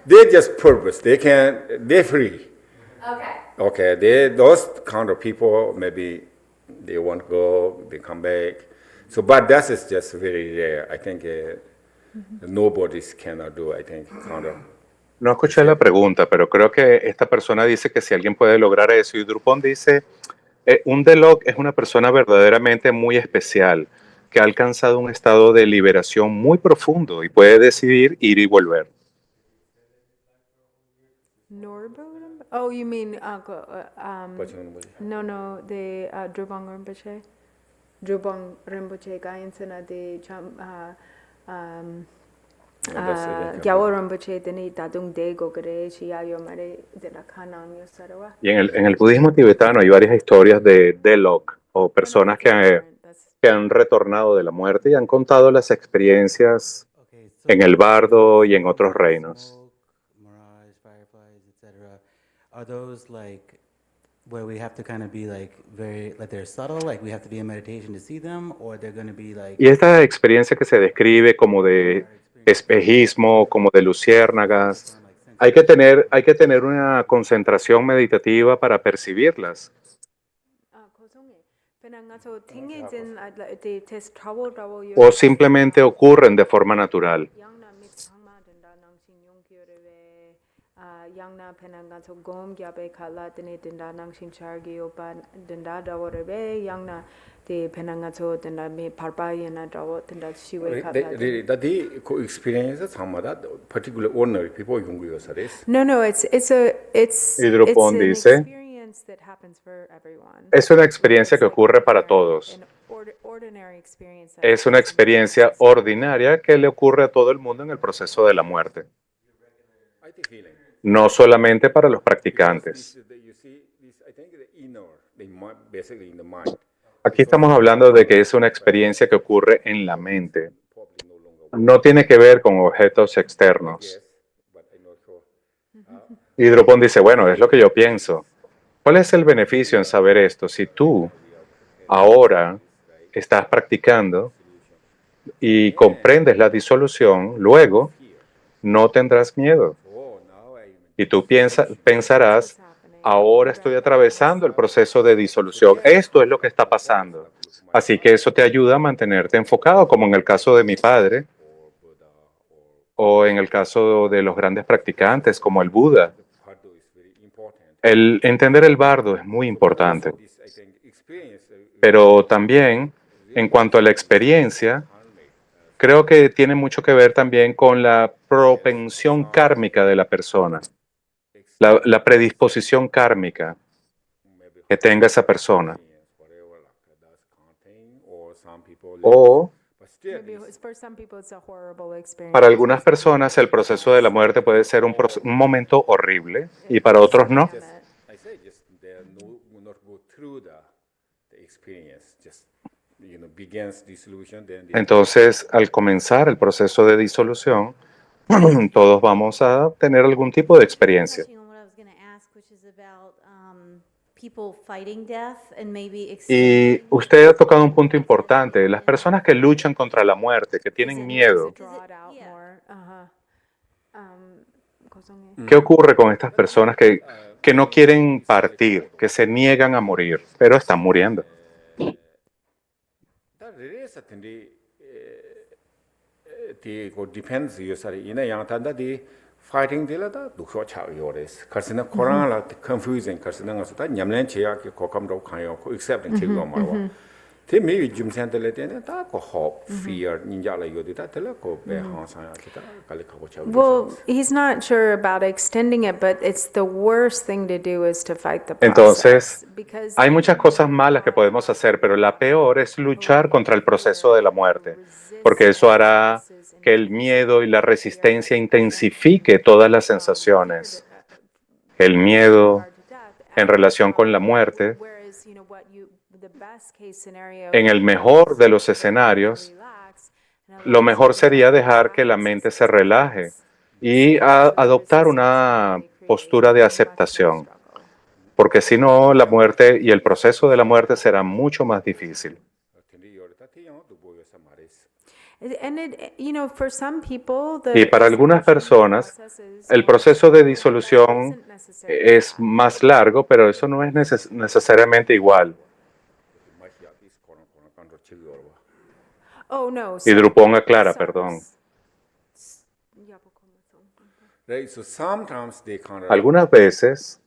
They're just purpose. They're free. Okay. Those kind of people, maybe they want to go, they come back. So, but that is just very rare. I think nobody cannot do, I think, kind of. No escuché la pregunta, pero creo que esta persona dice que si alguien puede lograr eso, y Drupon dice, Un Delok es una persona verdaderamente muy especial que ha alcanzado un estado de liberación muy profundo y puede decidir ir y volver. Norbo? Oh, you mean 버치는 거지. no, the Drupal Rinpoche? Drupal Rinpoche Gayansana de Gyawa Rinpoche teni Tadung Dego Gare Shiyayo Mare de la Kanang Yosarawa. Y en el budismo tibetano hay varias historias de Delok o personas que han retornado de la muerte y han contado las experiencias Okay, en el bardo y en otros reinos. smoke, mirage, fireflies, etc. Are those like where we have to kind of be like very like they're subtle, like we have to be in meditation to see them, or they're going to be like Y esta experiencia que se describe como de espejismo, como de luciérnagas, hay que tener una concentración meditativa para percibirlas. O simplemente ocurren de forma natural. Yangna penanganso gom gyabe kala tene dinda nangshin chargi opa dinda daworebe yangna de penanganso dinda me parpa yana dawo dinda shiwe kala. 다디 그 experience 상마다 particular ordinary people 용구요사레스. No, it's Y Drupal an dice, experience that happens for everyone. es una experiencia que ocurre para todos. Ordinary experience. Es una experiencia ordinaria que le ocurre a todo el mundo en el proceso de la muerte. No solamente para los practicantes. You see this, I think the inner, basically in the mind. Aquí estamos hablando de que es una experiencia que ocurre en la mente. No tiene que ver con objetos externos. But I'm not sure. Y Drupal dice, bueno, es lo que yo pienso. ¿Cuál es el beneficio en saber esto? Si tú ahora estás practicando y comprendes la disolución, luego no tendrás miedo. Oh, now I Y tú pensarás, ahora estoy atravesando el proceso de disolución. Esto es lo que está pasando. Así que eso te ayuda a mantenerte enfocado, como en el caso de mi padre, o en el caso de los grandes practicantes, como el Buda. Bardo is very important. El entender el bardo es muy importante. This I think experience Pero también, en cuanto a la experiencia, creo que tiene mucho que ver también con la propensión kármica de la persona, la predisposición kármica que tenga esa persona. whatever like does contain or some people O but still For some people it's a horrible experience. para algunas personas el proceso de la muerte puede ser un momento horrible y para otros no. I say just they will not go through the experience just begins dissolution then the Entonces, al comenzar el proceso de disolución, todos vamos a tener algún tipo de experiencia. Touching on what I was going to ask, which is about people fighting death and maybe Y extending. usted ha tocado un punto importante. Las personas que luchan contra la muerte, que tienen miedo, Draw it out more. ¿qué ocurre con estas personas que no quieren partir, que se niegan a morir, pero están muriendo? that is a thing the depends you say in a young tanda the fighting de la da duksho cha yores karsina koran la confusing karsina ngasa ta nyamlen cheya ki kokam ro khayo ko accepting chego marwa te maybe jum sandele de ta ko hope fear ninja la yodi ta tela ko be ha sa ya ta kali ka ko cha Well, he's not sure about extending it, but it's the worst thing to do is to fight the process. Entonces, because hay muchas cosas malas que podemos hacer, pero la peor es luchar contra el proceso de la muerte, porque eso hará que el miedo y la resistencia intensifique todas las sensaciones. El miedo en relación con la muerte, whereas, the best case scenario en el mejor de los escenarios, lo mejor sería dejar que la mente se relaje y adoptar una postura de aceptación, porque si no, la muerte y el proceso de la muerte será mucho más difícil. And for some people, Y para algunas personas, el proceso de disolución es más largo, pero eso no es necesariamente igual. Oh, no. Y Drupal aclara, perdón. Right, so sometimes they kind of Algunas veces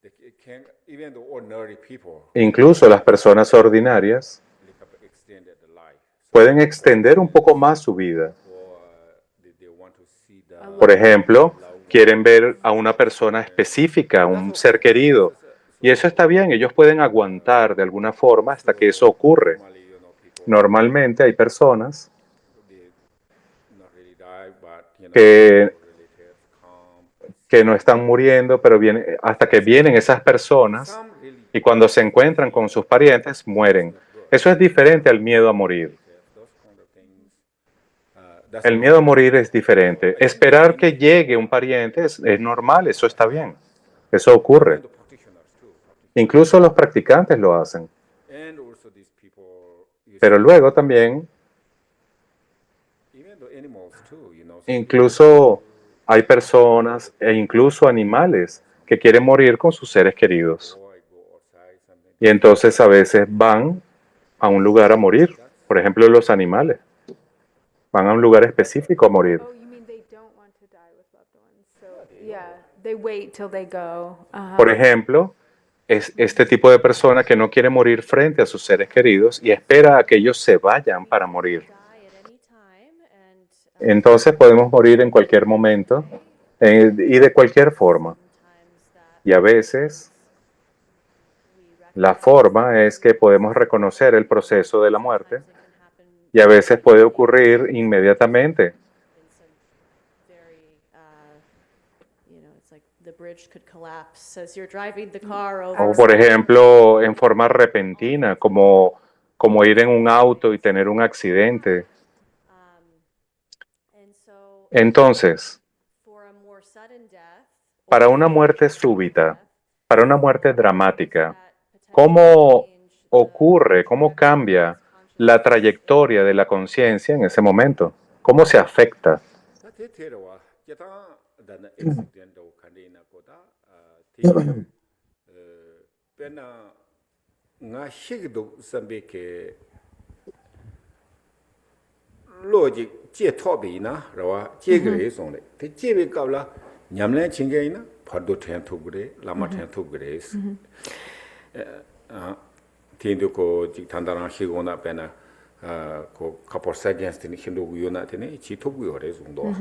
they can even the ordinary people Incluso las personas ordinarias live a extended life. pueden extender un poco más su vida. Or they want to see the Por ejemplo, quieren ver a una persona específica, un ser querido. Y eso está bien, ellos pueden aguantar de alguna forma hasta que eso ocurre. normally, people Normalmente hay personas they not really die, but que, relatives come. que no están muriendo, pero hasta que vienen esas personas Some really y cuando se encuentran con sus parientes, mueren. Eso es diferente al miedo a morir. those kind of things. That's El miedo a morir es diferente. Esperar que llegue un pariente es normal, eso está bien. Eso ocurre. the practitioners too. Incluso los practicantes lo hacen. And also these people, you Pero luego también, see, even the animals too, incluso hay personas e incluso animales que quieren morir con sus seres queridos. boy go outside, something. Y entonces a veces van a un lugar a morir. Por ejemplo, los animales van a un lugar específico a morir. Oh, you mean they don't want to die with loved ones? So, yeah, they wait till they go. Por ejemplo, es este tipo de persona que no quiere morir frente a sus seres queridos y espera a que ellos se vayan para morir. Die at any time, and Entonces podemos morir en cualquier momento y de cualquier forma. sometimes that Y a veces we la forma es que podemos reconocer el proceso de la muerte recognize it can happen y a veces puede ocurrir inmediatamente. in some very, it's like the bridge could collapse as you're driving the car over. O por ejemplo, en forma repentina, como ir en un auto y tener un accidente. And so Entonces, for a more sudden death, para una muerte súbita, para una muerte dramática, that potentially ¿cómo change ocurre, cómo cambia la trayectoria de la conciencia en ese momento? ¿Cómo se afecta? That they tell us, jeta dana accident o kandina koda, pena nga shigdo sambe ke logic je tobi na rawa je gre song le te je be kabla nyamle chinge na phado then thu gre lama then thu gre tindu ko jik thandara shigona pena ko couple seconds tin hindu yona tene chi thu gu yore song do.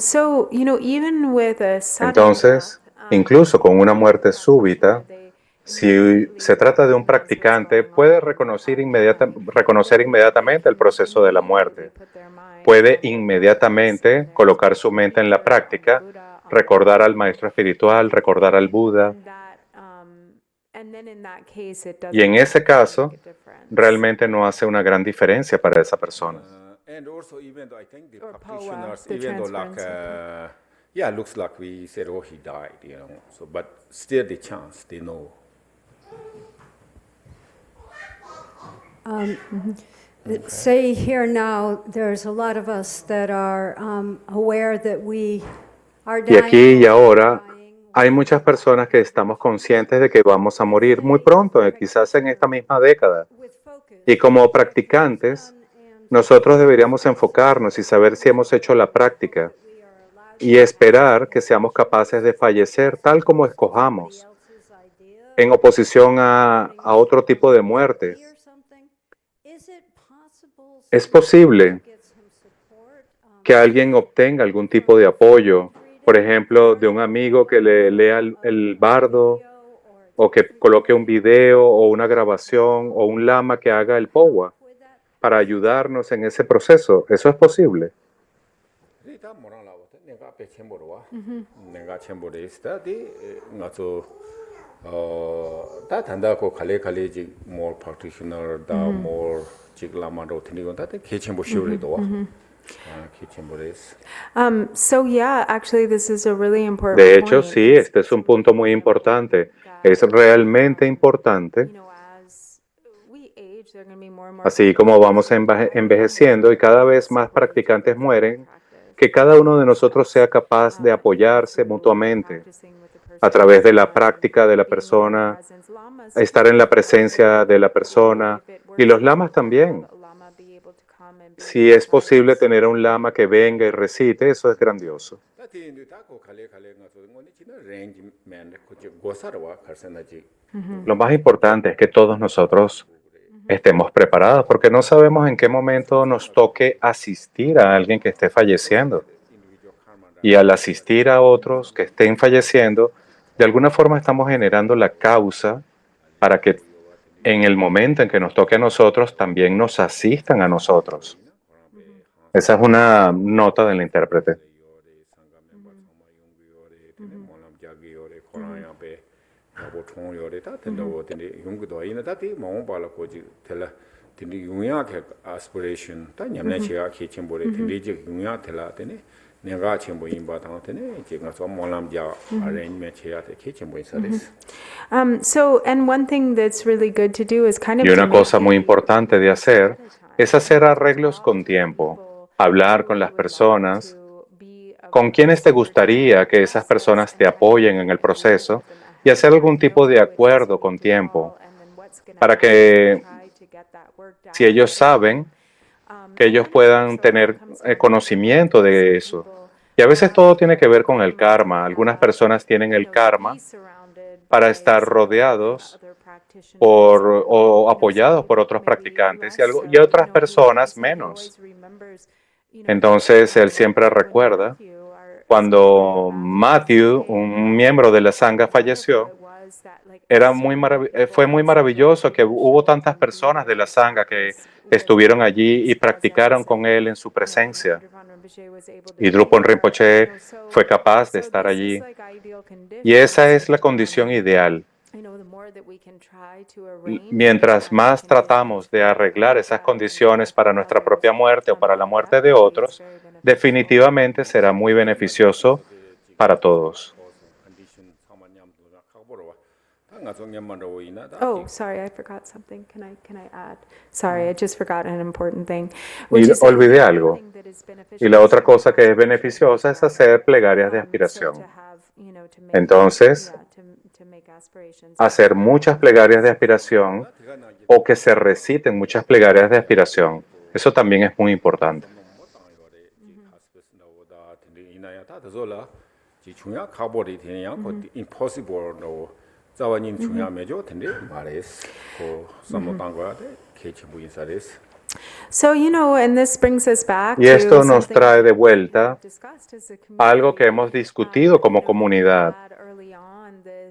So, even with a sudden Entonces, death, incluso con una muerte súbita, they si se trata de un practicante, puede reconocer inmediatamente el proceso de la muerte. put their mind Puede inmediatamente colocar su mente en la práctica, recordar al maestro espiritual, recordar al Buda. and then in that case it Y en doesn't ese caso, make a difference. realmente no hace una gran diferencia para esa persona. And also, even though I think the Or practitioners, POA, the even though transference of looks like we said, oh, he died, So, but still the chance, they know. Say here now, there's a lot of us that are aware that we are Y dying. aquí y ahora hay muchas personas que estamos conscientes de que vamos a morir muy pronto, quizás en esta misma década. With focus. Y como practicantes, nosotros deberíamos enfocarnos y saber si hemos hecho la práctica y esperar que seamos capaces de fallecer tal como escojamos, else's idea en oposición a otro tipo de muerte. or something. Is it possible Es posible to get some support? que alguien obtenga algún tipo de apoyo, por ejemplo, de un amigo que le lea el bardo, o que coloque un video o una grabación, o un lama que haga el powa, para ayudarnos en ese proceso. ¿Eso es posible? Rita morang la wote, nenga pe chenpo rwa, nenga chenpo re ista, di nga tso, da tanda ko kale jik more practitioner, da more jik lama ro tini kon, da ke chenpo shiu re dowa. Ke chenpo re is. So yeah, actually this is a really important De hecho, point. sí, este es un punto muy importante. Es realmente importante. As we age, there are going to be more and more Así como vamos envejeciendo y cada vez más practicantes mueren, que cada uno de nosotros sea capaz de apoyarse mutuamente a través de la práctica de la persona, estar en la presencia de la persona y los lamas también. Si es posible tener un lama que venga y recite, eso es grandioso. Lo más importante es que todos nosotros estemos preparados porque no sabemos en qué momento nos toque asistir a alguien que esté falleciendo. Y al asistir a otros que estén falleciendo, de alguna forma estamos generando la causa para que en el momento en que nos toque a nosotros, también nos asistan a nosotros. Esa es una nota del intérprete. So, and one thing that's really good to do is kind of Y to una make cosa muy it importante de hacer es hacer arreglos con tiempo, hablar con las personas, con quienes te gustaría que esas personas te apoyen en el proceso y hacer algún tipo de acuerdo con tiempo para que si ellos saben, que ellos puedan tener conocimiento de eso. Y a veces todo tiene que ver con el karma. Algunas personas tienen el karma para estar rodeados o apoyados por otros practicantes y otras personas menos. Entonces, él siempre recuerda cuando Matthew, un miembro de la Sangha, falleció, fue muy maravilloso que hubo tantas personas de la Sangha que estuvieron allí y practicaron con él en su presencia. Y Drupal Rinpoche fue capaz de estar allí. Y esa es la condición ideal. Mientras más tratamos de arreglar esas condiciones para nuestra propia muerte o para la muerte de otros, definitivamente será muy beneficioso para todos. Oh, sorry, I forgot something. Can I add? Sorry, I just forgot an important thing. Y olvidé algo. Y la otra cosa que es beneficiosa es hacer plegarias de aspiración. Entonces, hacer muchas plegarias de aspiración o que se reciten muchas plegarias de aspiración. Eso también es muy importante. So, and this brings us back Y esto to nos something trae de vuelta discussed as a community. algo que hemos discutido como comunidad,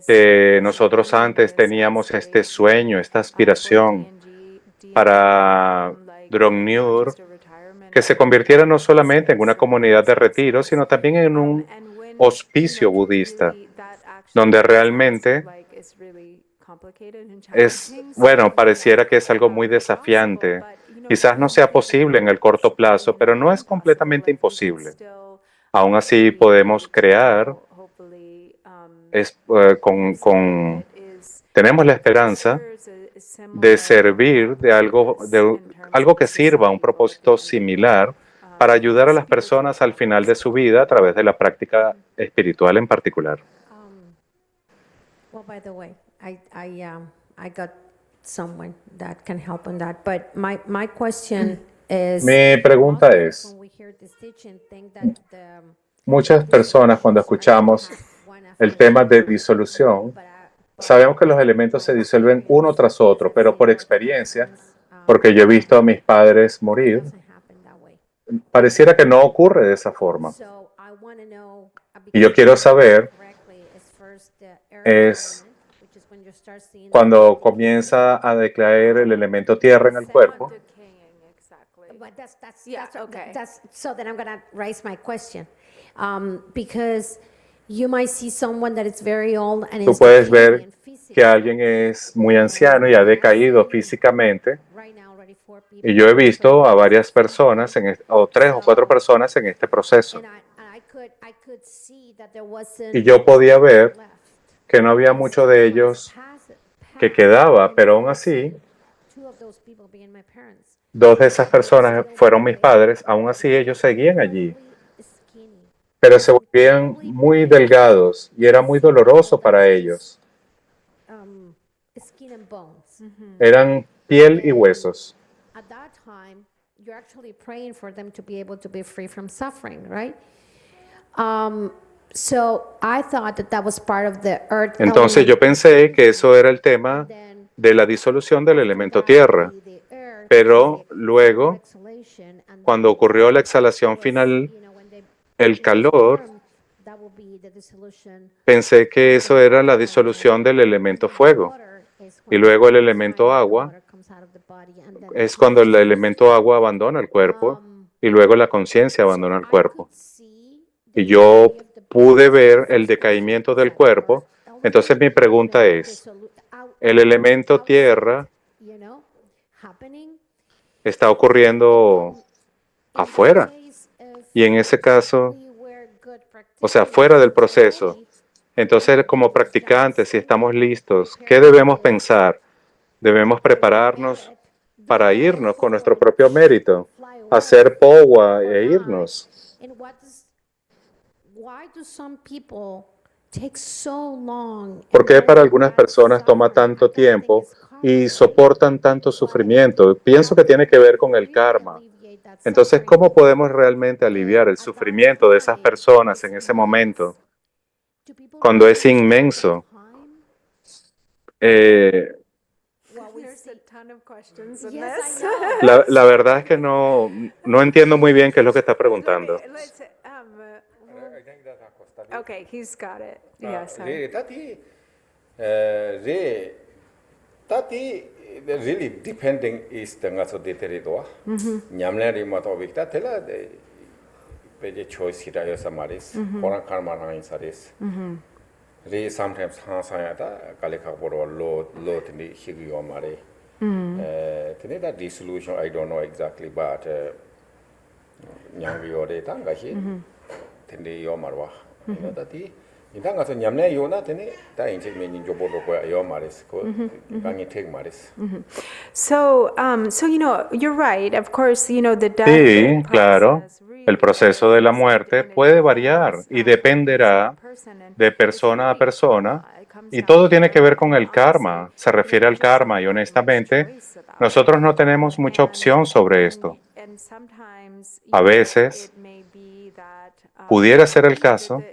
que nosotros antes teníamos este sueño, esta aspiración para Drongnur, que se convirtiera no solamente en una comunidad de retiro, sino también en un hospicio budista, donde realmente pareciera que es algo muy desafiante. Quizás no sea posible en el corto plazo, pero no es completamente imposible. Aún así podemos crear, tenemos la esperanza de servir de algo que sirva a un propósito similar para ayudar a las personas al final de su vida a través de la práctica espiritual en particular. Well, by the way, I got someone that can help on that. But my question is. Mi pregunta es, When we hear this teaching, think that muchas personas cuando escuchamos el tema de disolución, sabemos que los elementos se disuelven uno tras otro, pero por experiencia, porque yo he visto a mis padres morir, pareciera que no ocurre de esa forma. Y yo quiero saber es cuando comienza a decaer el elemento tierra en el cuerpo. But Yeah, okay. so then I'm going to raise my question. Because you might see someone that is very old and Tú is puedes ver decaying physically. que alguien es muy anciano y ha decaído físicamente. Right now, already 4 people. Y yo he visto a varias personas, o 3 o 4 personas en este proceso. And I could see that there wasn't Y yo podía ver left. que no había mucho de ellos que quedaba, pero aún así, 2 of those people being my parents. 2 de esas personas fueron mis padres, aún así ellos seguían allí, Skinny. pero se volvían muy delgados y era muy doloroso para ellos. Skin and bones. Eran piel y huesos. At that time, you're actually praying for them to be able to be free from suffering, right? So I thought that that was part of the earth Entonces yo pensé que eso era el tema de la disolución del elemento tierra, pero luego, cuando ocurrió la exhalación final, el calor, pensé que eso era la disolución del elemento fuego. Y luego el elemento agua es cuando el elemento agua abandona el cuerpo y luego la conciencia abandona el cuerpo. Y yo pude ver el decaimiento del cuerpo. Entonces mi pregunta es, ¿el elemento tierra está ocurriendo afuera? Y en ese caso, o sea, fuera del proceso. Entonces, como practicantes, si estamos listos, ¿qué debemos pensar? Debemos prepararnos para irnos con nuestro propio mérito, hacer powa e irnos. ¿Por qué para algunas personas toma tanto tiempo y soportan tanto sufrimiento? Pienso que tiene que ver con el karma. Entonces, ¿cómo podemos realmente aliviar el sufrimiento de esas personas en ese momento, cuando es inmenso? La verdad es que no entiendo muy bien qué es lo que está preguntando. Okay, he's got it. Yeah, Re, sorry. tati really depending is the ngaso deterido. Nyamleri mato vikta tela de peje choice hira yo samaris. Koran karma na insaris. Re sometimes hansaya da kaleka boro lo tini higi yo mare. Tini da dissolution I don't know exactly but nyamri yo de tanga hi. Tini yo marwa. Tati 인당 가서 냠내 요나 되니 다 인제 메뉴 줘보러 거야 요 말이스 그 강이 택 말이스. So, you're right. Of course, the death Sí, claro. process really El proceso de la muerte different puede variar individuals, y dependerá person and de it's persona a really, persona it comes y down todo to tiene que ver con el honesty. karma, se refiere al karma y honestamente nosotros no tenemos mucha opción sobre esto. And sometimes, A veces it may be that, pudiera ser el caso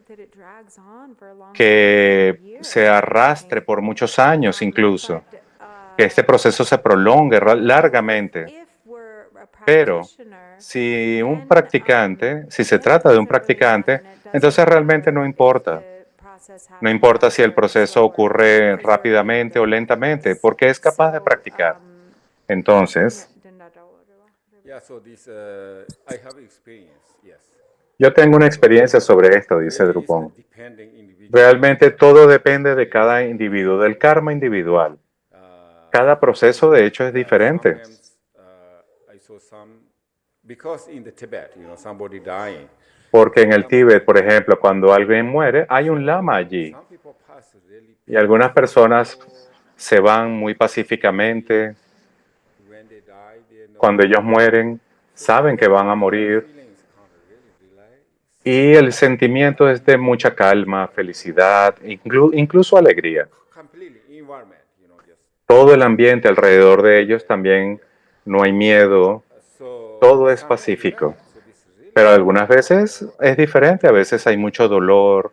that it drags on for a long que years. se arrastre por muchos años incluso, But, que este proceso se prolongue largamente. if we're a Pero practitioner, si un practicante, si se trata de un practicante, entonces realmente no importa. No importa si el proceso ocurre rápidamente o lentamente, porque es capaz de practicar. Entonces, Yeah, so this I have experience, yes. yo tengo una experiencia sobre esto, dice Really is Drupon. the depending individual. Realmente todo depende de cada individuo, del karma individual. Cada proceso, de hecho, es diferente. Sometimes I saw some because in the Tibet, somebody dying. Porque en el Tíbet, por ejemplo, cuando alguien muere, hay un lama allí. Some people pass really Y algunas personas se van muy pacíficamente. when they die, they know Cuando ellos mueren, saben que van a morir. feelings can't really relax. Y el sentimiento es de mucha calma, felicidad, incluso alegría. Completely environment, just Todo el ambiente alrededor de ellos también no hay miedo, so todo es pacífico. so this is really Pero algunas veces es diferente, a veces hay mucho dolor,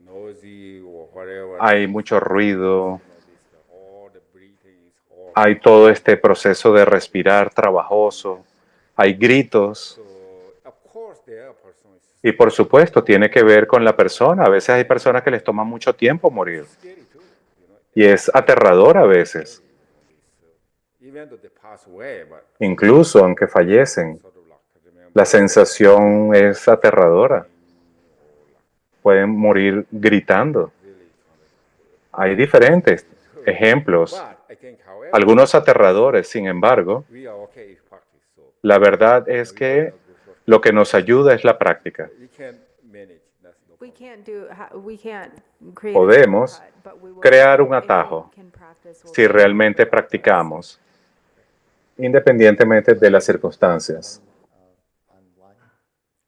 noisy or whatever. hay mucho ruido, All the breathing is all. hay todo este proceso de respirar trabajoso, hay gritos. So of course there are persons Y por supuesto, tiene que ver con la persona. A veces hay personas que les toma mucho tiempo morir. scary too, Y es aterrador a veces, even though they pass away, but incluso aunque fallecen. sort of like remember. La sensación es aterradora. Pueden morir gritando. Hay diferentes ejemplos, But I think, however, algunos aterradores. Sin embargo, we are okay if practice. So la verdad es que lo que nos ayuda es la práctica. we can manage. That's no we problem. can't create Podemos a shortcut, but we will crear un if we atajo can practice, we'll si be able to realmente practicamos, independientemente de las circunstancias.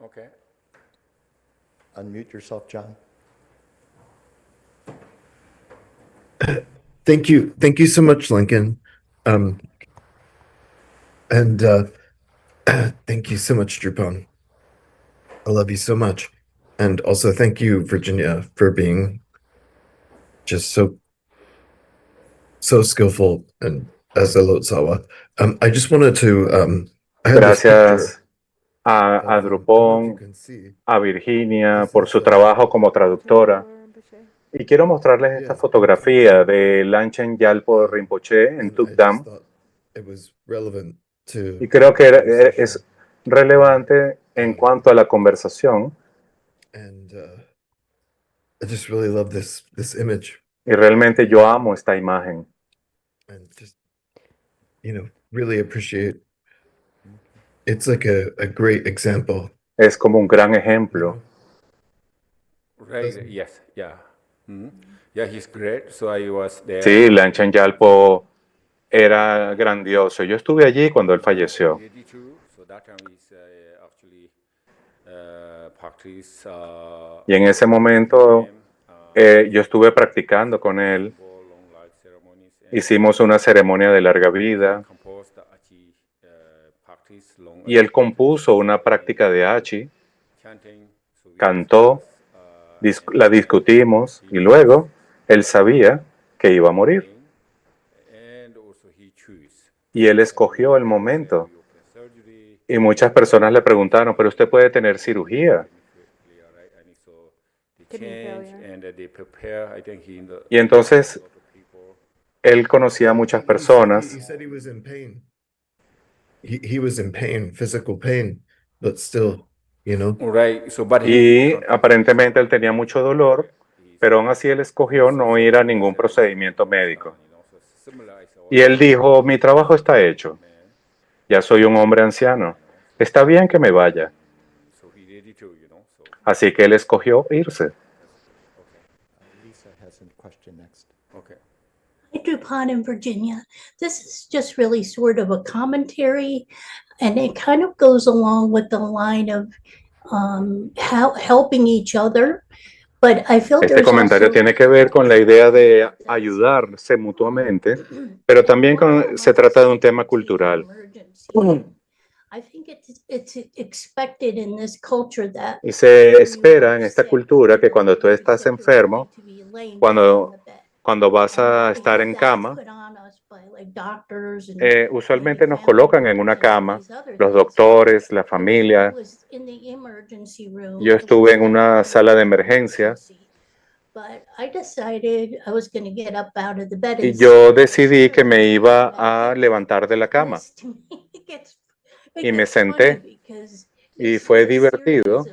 Okay. Unmute yourself, John. Thank you. Thank you so much, Lincoln. And thank you so much, Drupon. I love you so much. And also thank you, Virginia, for being just so skillful and as a Lotsawa. I just wanted to I had this picture Gracias a of, I don't know if you Drupon, can see. a Virginia por su trabajo como traductora. Y quiero mostrarles esta fotografía de Lanchen Gyalpo Rinpoche en And I Tukdam. just thought it was relevant to Y creo que the conversation. es relevante en cuanto a la conversación. And I just really love this image Y realmente yo amo esta imagen. and just really appreciate. It's like a great example. Es como un gran ejemplo. Right, yes, yeah. Yeah, he's great. So I was there. Sí, Lanchen Gyalpo era grandioso. Yo estuve allí cuando él falleció. 82, so that time is actually practice Y en ese momento yo estuve practicando con él. long life ceremonies and Hicimos una ceremonia de larga vida composed achi practice long y él compuso una práctica de Achi, chanting. So we cantó, la discutimos y luego él sabía que iba a morir. and also he chose Y él escogió el momento. open surgery. Y muchas personas le preguntaron, pero usted puede tener cirugía. Right, and so they Kidney change failure. and they prepare. I think he Y entonces él conocía a muchas He personas said he was in pain. He was in pain, physical pain, but still, right. So but y aparentemente él tenía mucho dolor, pero aún así él escogió no ir a ningún procedimiento médico. Y él dijo, mi trabajo está hecho. Ya soy un hombre anciano. Está bien que me vaya. So he ready to, so Así que él escogió irse. Lisa has a question next. okay. Hi, Drupon in Virginia. This is just really sort of a commentary, and it kind of goes along with the line of helping each other. But I feel Este there's comentario also, tiene que ver con la idea de ayudarse mutuamente, pero también se trata de un tema cultural. I think it's expected in this culture that Y se espera en esta cultura que cuando tú estás enfermo, cuando vas a estar en cama, usualmente nos colocan en una cama, los doctores, la familia. Yo estuve en una sala de emergencia y yo decidí que me iba a levantar de la cama. Y me senté y fue divertido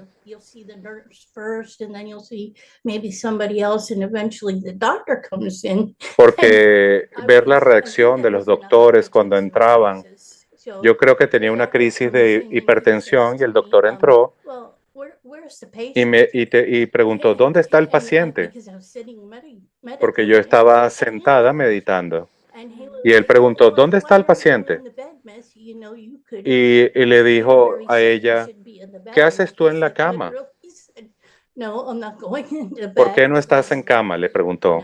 porque ver la reacción de los doctores cuando entraban, yo creo que tenía una crisis de hipertensión y el doctor entró y preguntó, ¿dónde está el paciente? Porque yo estaba sentada meditando. Y él preguntó, ¿dónde está el paciente? Y le dijo a ella, ¿qué haces tú en la cama? ¿Por qué no estás en cama? Le preguntó.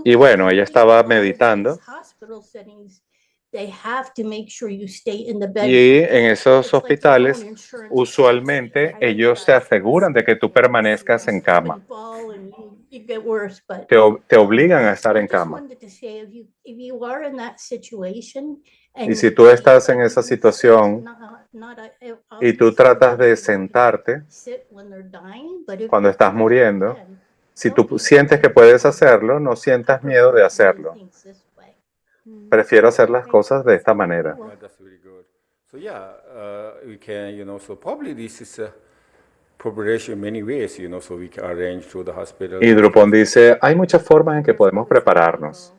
Y bueno, ella estaba meditando. Y en esos hospitales, usualmente, ellos se aseguran de que tú permanezcas en cama. Te obligan a estar en cama. Y si tú estás en esa situación y tú tratas de sentarte cuando estás muriendo, si tú sientes que puedes hacerlo, no sientas miedo de hacerlo. Prefiero hacer las cosas de esta manera. Yeah, that's really good. So yeah, we can, so probably this is a preparation in many ways, so we can arrange to the hospital. Y Drupon dice, hay muchas formas en que podemos prepararnos.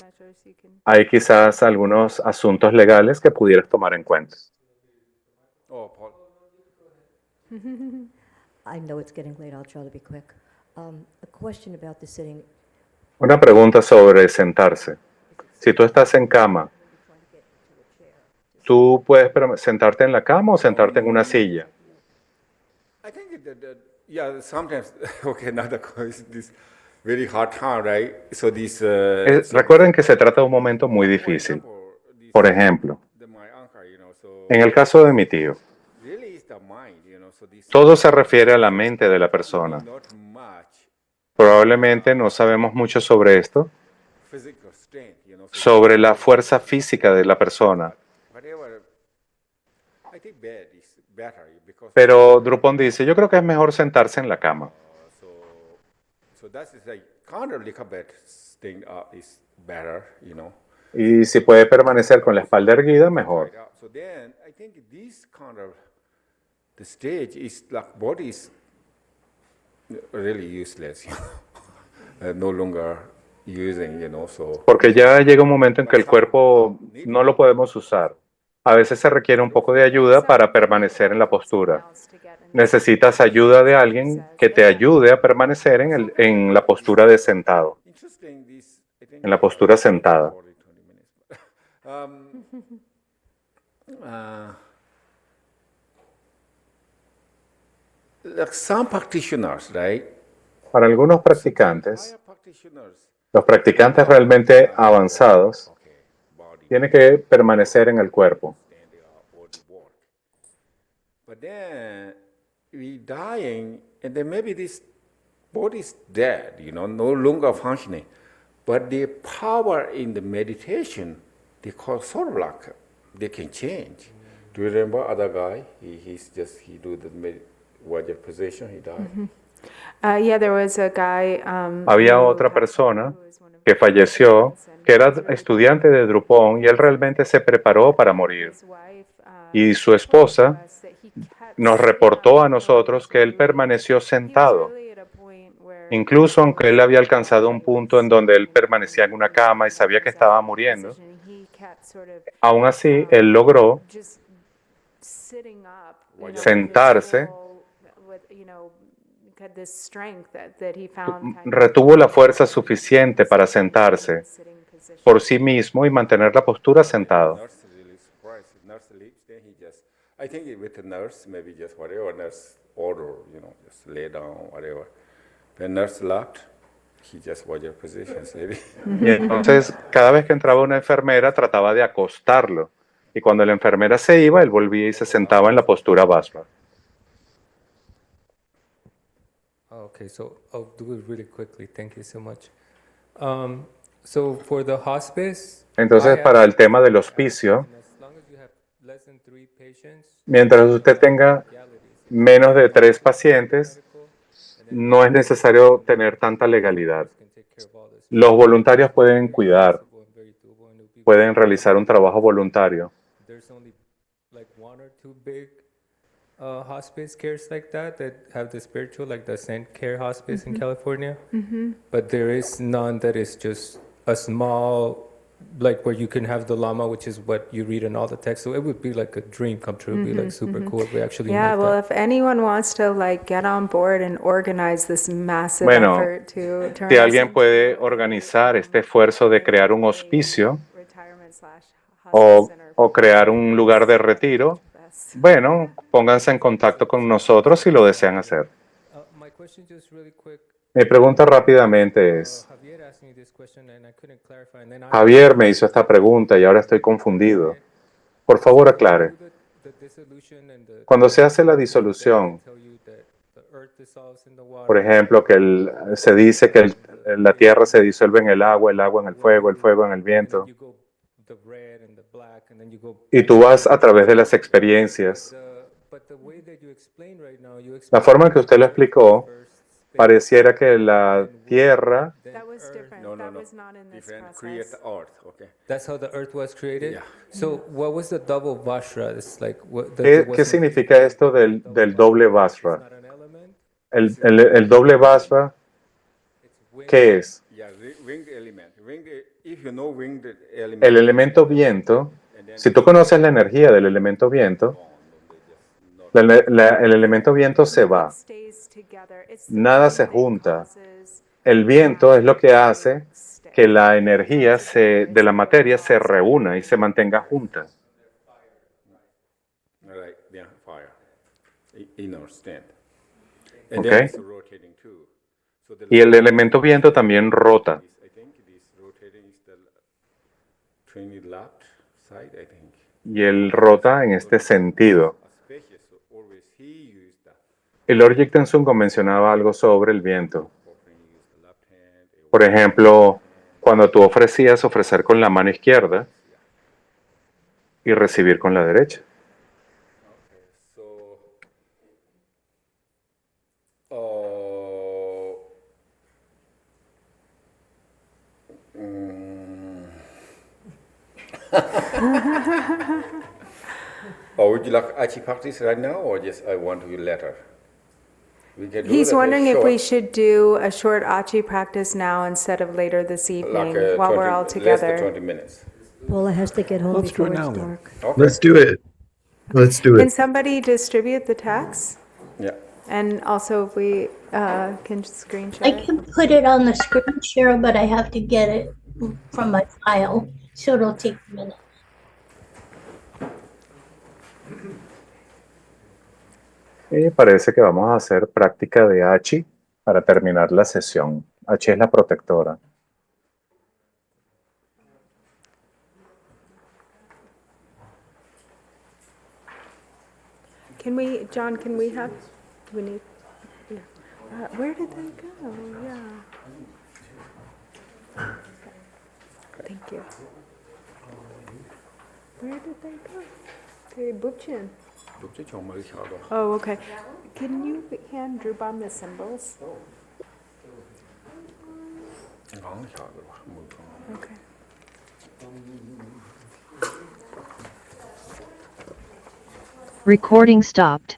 Measures you can. Hay quizás algunos asuntos legales que pudieras tomar en cuenta. Oh, Paul. I know it's getting late. I'll try to be quick. A question about the sitting. Una pregunta sobre sentarse. Si tú estás en cama, ¿tú puedes sentarte en la cama o sentarte en una silla? I think yeah, sometimes, okay, now this very hard time, right? So this. Recuerden que se trata de un momento muy difícil. Por ejemplo, My uncle, en el caso de mi tío, Todo se refiere a la mente de la persona. Probablemente no sabemos mucho sobre esto, sobre la fuerza física de la persona. Pero Drupon dice, yo creo que es mejor sentarse en la cama. Y si puede permanecer con la espalda erguida, mejor. The stage is like body is really useless, no longer using, so. Porque ya llega un momento en que el cuerpo no lo podemos usar. A veces se requiere un poco de ayuda para permanecer en la postura. Necesitas ayuda de alguien que te ayude a permanecer en la postura de sentado. En la postura sentada. Like some practitioners, right? Para algunos practicantes, los practicantes realmente avanzados, tienen que permanecer en el cuerpo. But then we dying, and then maybe this body is dead, no longer functioning. But the power in the meditation, they call sort of like they can change. Do you remember other guy? He do the warrior position. He died. Yeah, there was a guy. Había otra persona que falleció, que era estudiante de Drupon y él realmente se preparó para morir. Y su esposa nos reportó a nosotros que él permaneció sentado. Incluso aunque él había alcanzado un punto en donde él permanecía en una cama y sabía que estaba muriendo, aún así él logró sentarse, retuvo la fuerza suficiente para sentarse por sí mismo y mantener la postura sentado. I think with the nurse, maybe just whatever nurse order, just lay down, whatever. The nurse left, he just warrior positions, maybe. Y entonces, cada vez que entraba una enfermera, trataba de acostarlo. Y cuando la enfermera se iba, él volvía y se sentaba en la postura Vajra. Okay, so I'll do it really quickly. Thank you so much. So for the hospice, Entonces, para el tema del hospicio, mientras usted tenga menos de 3 pacientes, no es necesario tener tanta legalidad. Los voluntarios pueden cuidar, pueden realizar un trabajo voluntario. Hospice cares like that have the spiritual, like the Saint Care Hospice in California. But there is none that is just a small, like where you can have the lama, which is what you read in all the texts. So it would be like a dream come true. It would be like super cool if we actually Yeah, make well, that. if anyone wants to get on board and organize this massive Bueno, effort to turn si this alguien into puede organizar este esfuerzo de crear un hospicio retirement/hospice center o crear un lugar de retiro, bueno, pónganse en contacto con nosotros si lo desean hacer. My question just really quick. Mi pregunta rápidamente es, Javier asked me this question and I couldn't clarify. And then I Javier me hizo esta pregunta y ahora estoy confundido. Por favor, aclare. the dissolution and the Cuando se hace la disolución, tell you that the earth dissolves in the water. por ejemplo, que se dice que la tierra se disuelve en el agua en el fuego en el viento, You go the red and the black and then you go y tú vas a través de las experiencias. but the way that you explain right now, you La explain forma en que usted lo explicó, pareciera que la tierra, That was different. No. That was not in this Different create process. earth, okay. that's how the earth was created. Yeah. So what was the double Vajra? It's like what the, ¿qué significa esto del doble Vajra? El doble Vajra, ¿qué es? Yeah, winged element. If you know winged element. El elemento viento, si tú conoces la energía del elemento viento, el elemento viento se va, nada se junta. El viento es lo que hace que la energía de la materia se reúna y se mantenga junta. Right, yeah, fire. Inner stand. And Okay. then it's rotating too. So the Y el elemento viento también rota. I think this rotating is the twenty left side, I think. Y él rota en este sentido. Auspicious, so always he used the Y Lord Jigtensun mencionaba algo sobre el viento. Por ejemplo, cuando tú ofrecías ofrecer con la mano izquierda y recibir con la derecha. Or would you like Achi practice right now, or just I want you later? We can do He's that wondering if we short, should do a short Achi practice now instead of later this evening like while we're 20 all less than together. 20 minutes. Paula has to get home Let's do before it it's now then. dark. Okay. Let's do it. Let's do Can it. somebody distribute the text? Yeah. And also if we can screen share I it? can put it on the screen share, but I have to get it from my file, so it'll take a minute. Y parece que vamos a hacer práctica de Achi para terminar la sesión. Achi es la protectora. Can we, John, can we have, we need, yeah. Where did they go? Yeah. Thank you. Where did they go? They booked in. Oh, okay. Can you hand Drew Bomb the symbols? Okay. Recording stopped.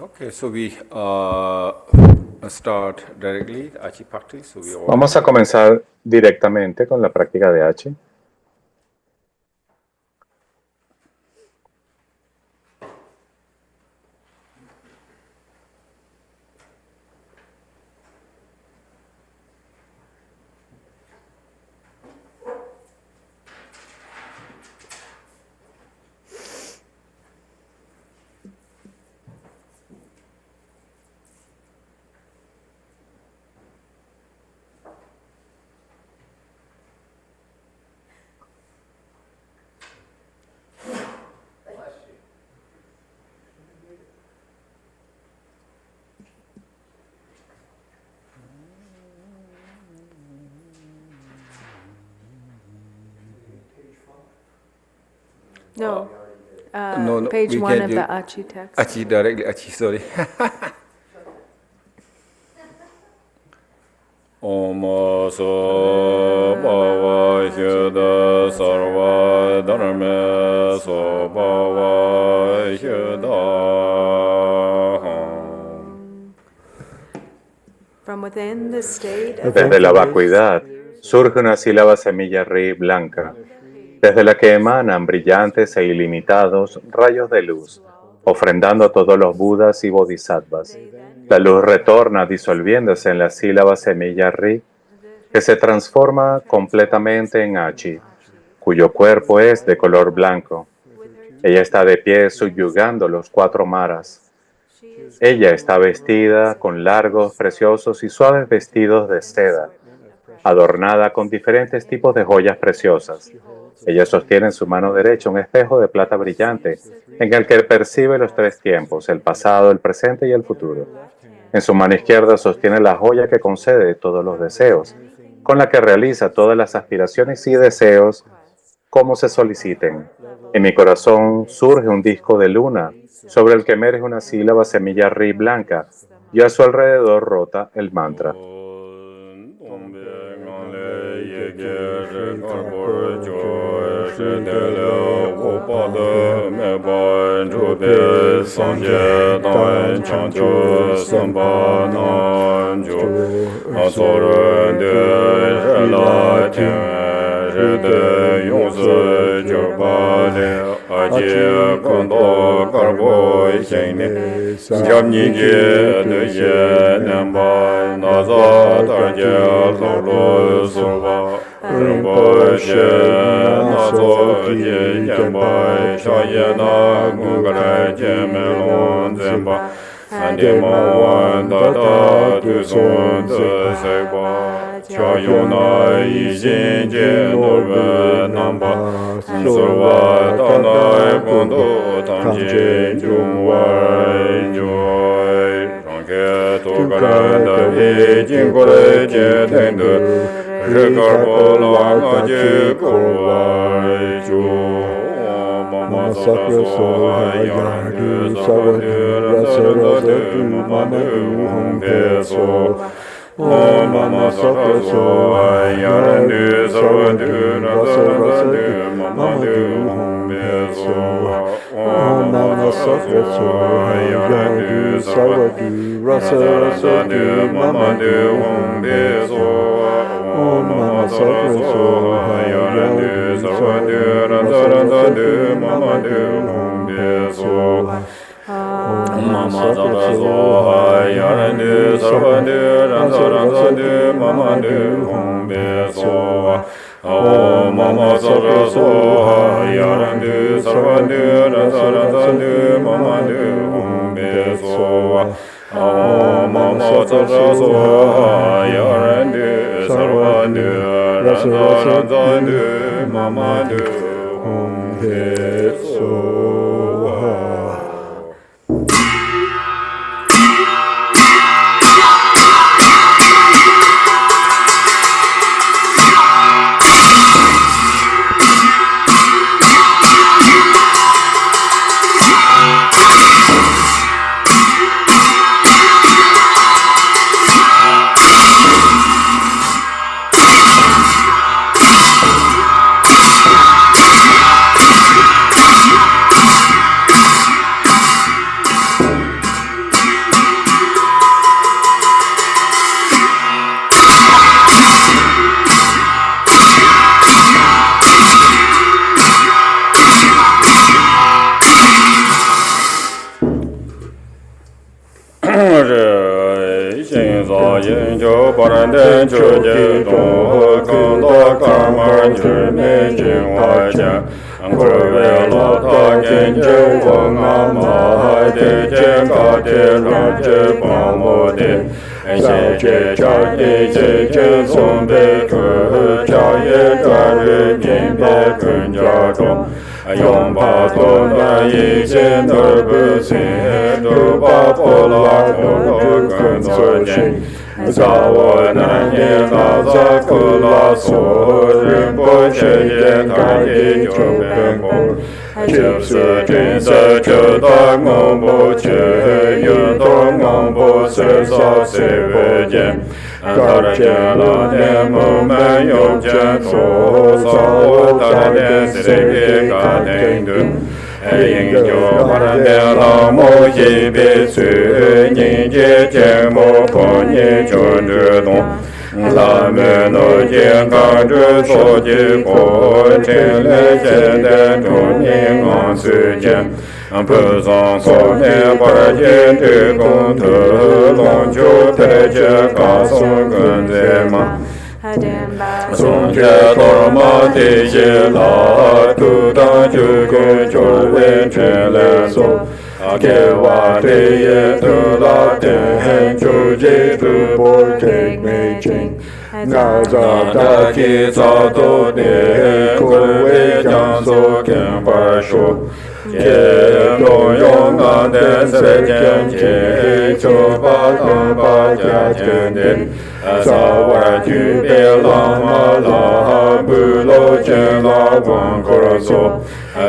Okay, so we start directly Achi practice. So we all Vamos a comenzar directamente con la práctica de Achi. No, no, page we one can of do the Achi text. Achi directly, Achi, sorry. Om so bhava hyuda sarva dharma so bhava hyuda. From within the state of Desde la vacuidad surge una sílaba semilla ri blanca, desde la que emanan brillantes e ilimitados rayos de luz, ofrendando a todos los budas y bodhisattvas. La luz retorna disolviéndose en la sílaba semilla ri, que se transforma completamente en Achi, cuyo cuerpo es de color blanco. Ella está de pie subyugando los 4 maras. Ella está vestida con largos, preciosos y suaves vestidos de seda, adornada con diferentes tipos de joyas preciosas. Ella sostiene en su mano derecha un espejo de plata brillante en el que percibe los 3 tiempos, el pasado, el presente y el futuro. En su mano izquierda sostiene la joya que concede todos los deseos, con la que realiza todas las aspiraciones y deseos como se soliciten. En mi corazón surge un disco de luna, sobre el que emerge una sílaba semilla ri blanca, y a su alrededor rota el mantra. 所人的日来天日的永世就把的而且更多更多心里将你的的也能把那扎大家老罗说吧人不是那做的也把小爷那公个来见面龙怎吧安定梦完大大对送的谁吧小有那一心见多人难吧是我到那共度当今中外就让给多个人的已经过来接听的日个不老那就过来就Mama sakra soha yardu savadu rasa rasa mama hum beso Om Mama sakra soha yardu savadu rasa rasa mama hum beso Om Mama sakra soha yardu savadu rasa rasa mama hum beso Om Mama sakra soha yardu savadu rasa rasa mama hum beso Mama sakra soha yardu savadu rasa rasa mama hum beso Om Mama sakra soha yardu savadu rasa rasa mama hum beso Om Mama sakra soha yardu savadu rasa rasa mama hum beso研究不然的纠结中更多干嘛去没进外家可为了他研究我妈妈的这个的让这帮我的谢谢家的谢谢送的可家也专人明白更加重拥抱多难一切都不行都把破了都更做心在我难言那在可拉索人不确言他也就变过就是真实就当我不去有当我不是少谁不见而且那天我们有见错少我大点谁给感定的应就把那老母一辈子你姐姐莫碰你就知道咱们都健康着做的过天来现在中年刚时间不上所念把天的公头龙就太监告诉跟在嘛从前多么的些老都当就跟就人全来说给我的也都拉的就这都不给没劲我找到去找到的口味讲说跟我说也都用俺的时间去就把家钱的早晚就别老嘛老不老见老光可说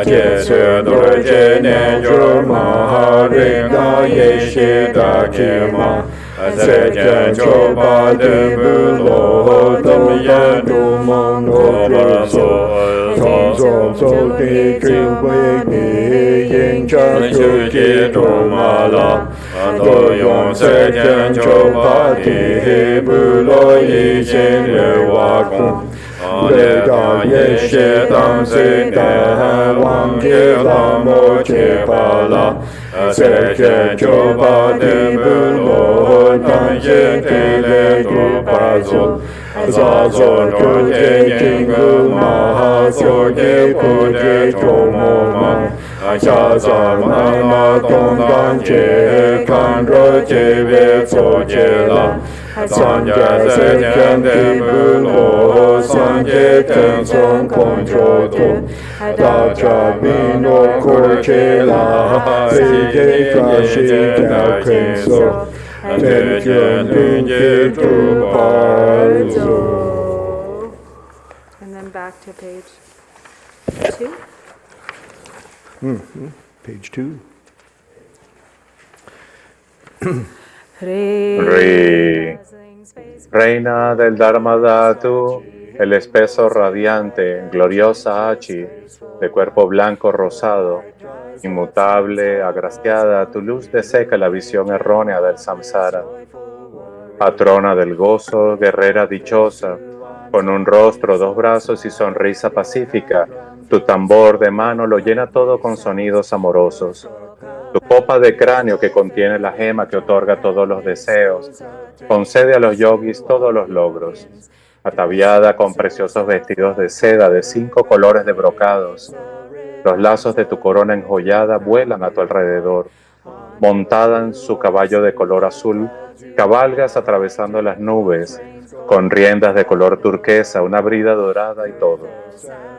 这些都是今年就嘛人家也是大钱嘛再见就把的不老都也都忙着不说走的就为你人家就记住嘛了 ado yon se tian cho pa ti bu lo yi chen ye wa kong le da ye she dam se da wang ke la mo che pa la se tian cho pa ti bu lo dan ye te le do pa zo za zo do je jing gu ma ha zo ge pu je cho mo ma xa za ma ma dong dan che kan ro che ve zo che la san jia se jian de bu lo san jie ten song kong chou tu da cha mi no ku che la si jie ka shi jia ken so ten jian lun jie tu pa zo. And then back to page 2. Page 2. Reina del Dharma Dhatu, el espeso radiante, gloriosa Hachi, de cuerpo blanco rosado, inmutable, agraciada, tu luz deseca la visión errónea del samsara. Patrona del gozo, guerrera dichosa, con un rostro, 2 brazos y sonrisa pacífica, tu tambor de mano lo llena todo con sonidos amorosos. Tu copa de cráneo que contiene la gema que otorga todos los deseos, concede a los yogis todos los logros. Ataviada con preciosos vestidos de seda de 5 colores de brocados, los lazos de tu corona enjollada vuelan a tu alrededor. Montada en su caballo de color azul, cabalgas atravesando las nubes, con riendas de color turquesa, una brida dorada y todo.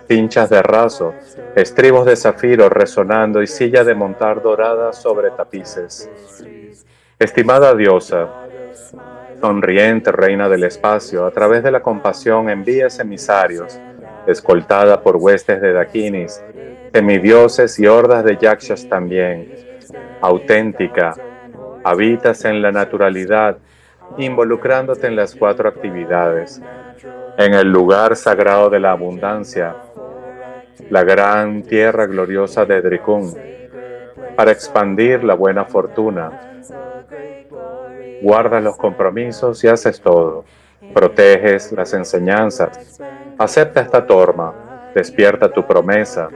Cinchas de raso, estribos de zafiro resonando y silla de montar dorada sobre tapices. Estimada diosa, sonriente reina del espacio, a través de la compasión envías emisarios, escoltada por huestes de dakinis, semidioses y hordas de yakshas también. Auténtica, habitas en la naturalidad, involucrándote en las 4 actividades. En el lugar sagrado de la abundancia, la gran tierra gloriosa de Drikung, para expandir la buena fortuna. Guardas los compromisos y haces todo. Proteges las enseñanzas. Acepta esta torma. Despierta tu promesa.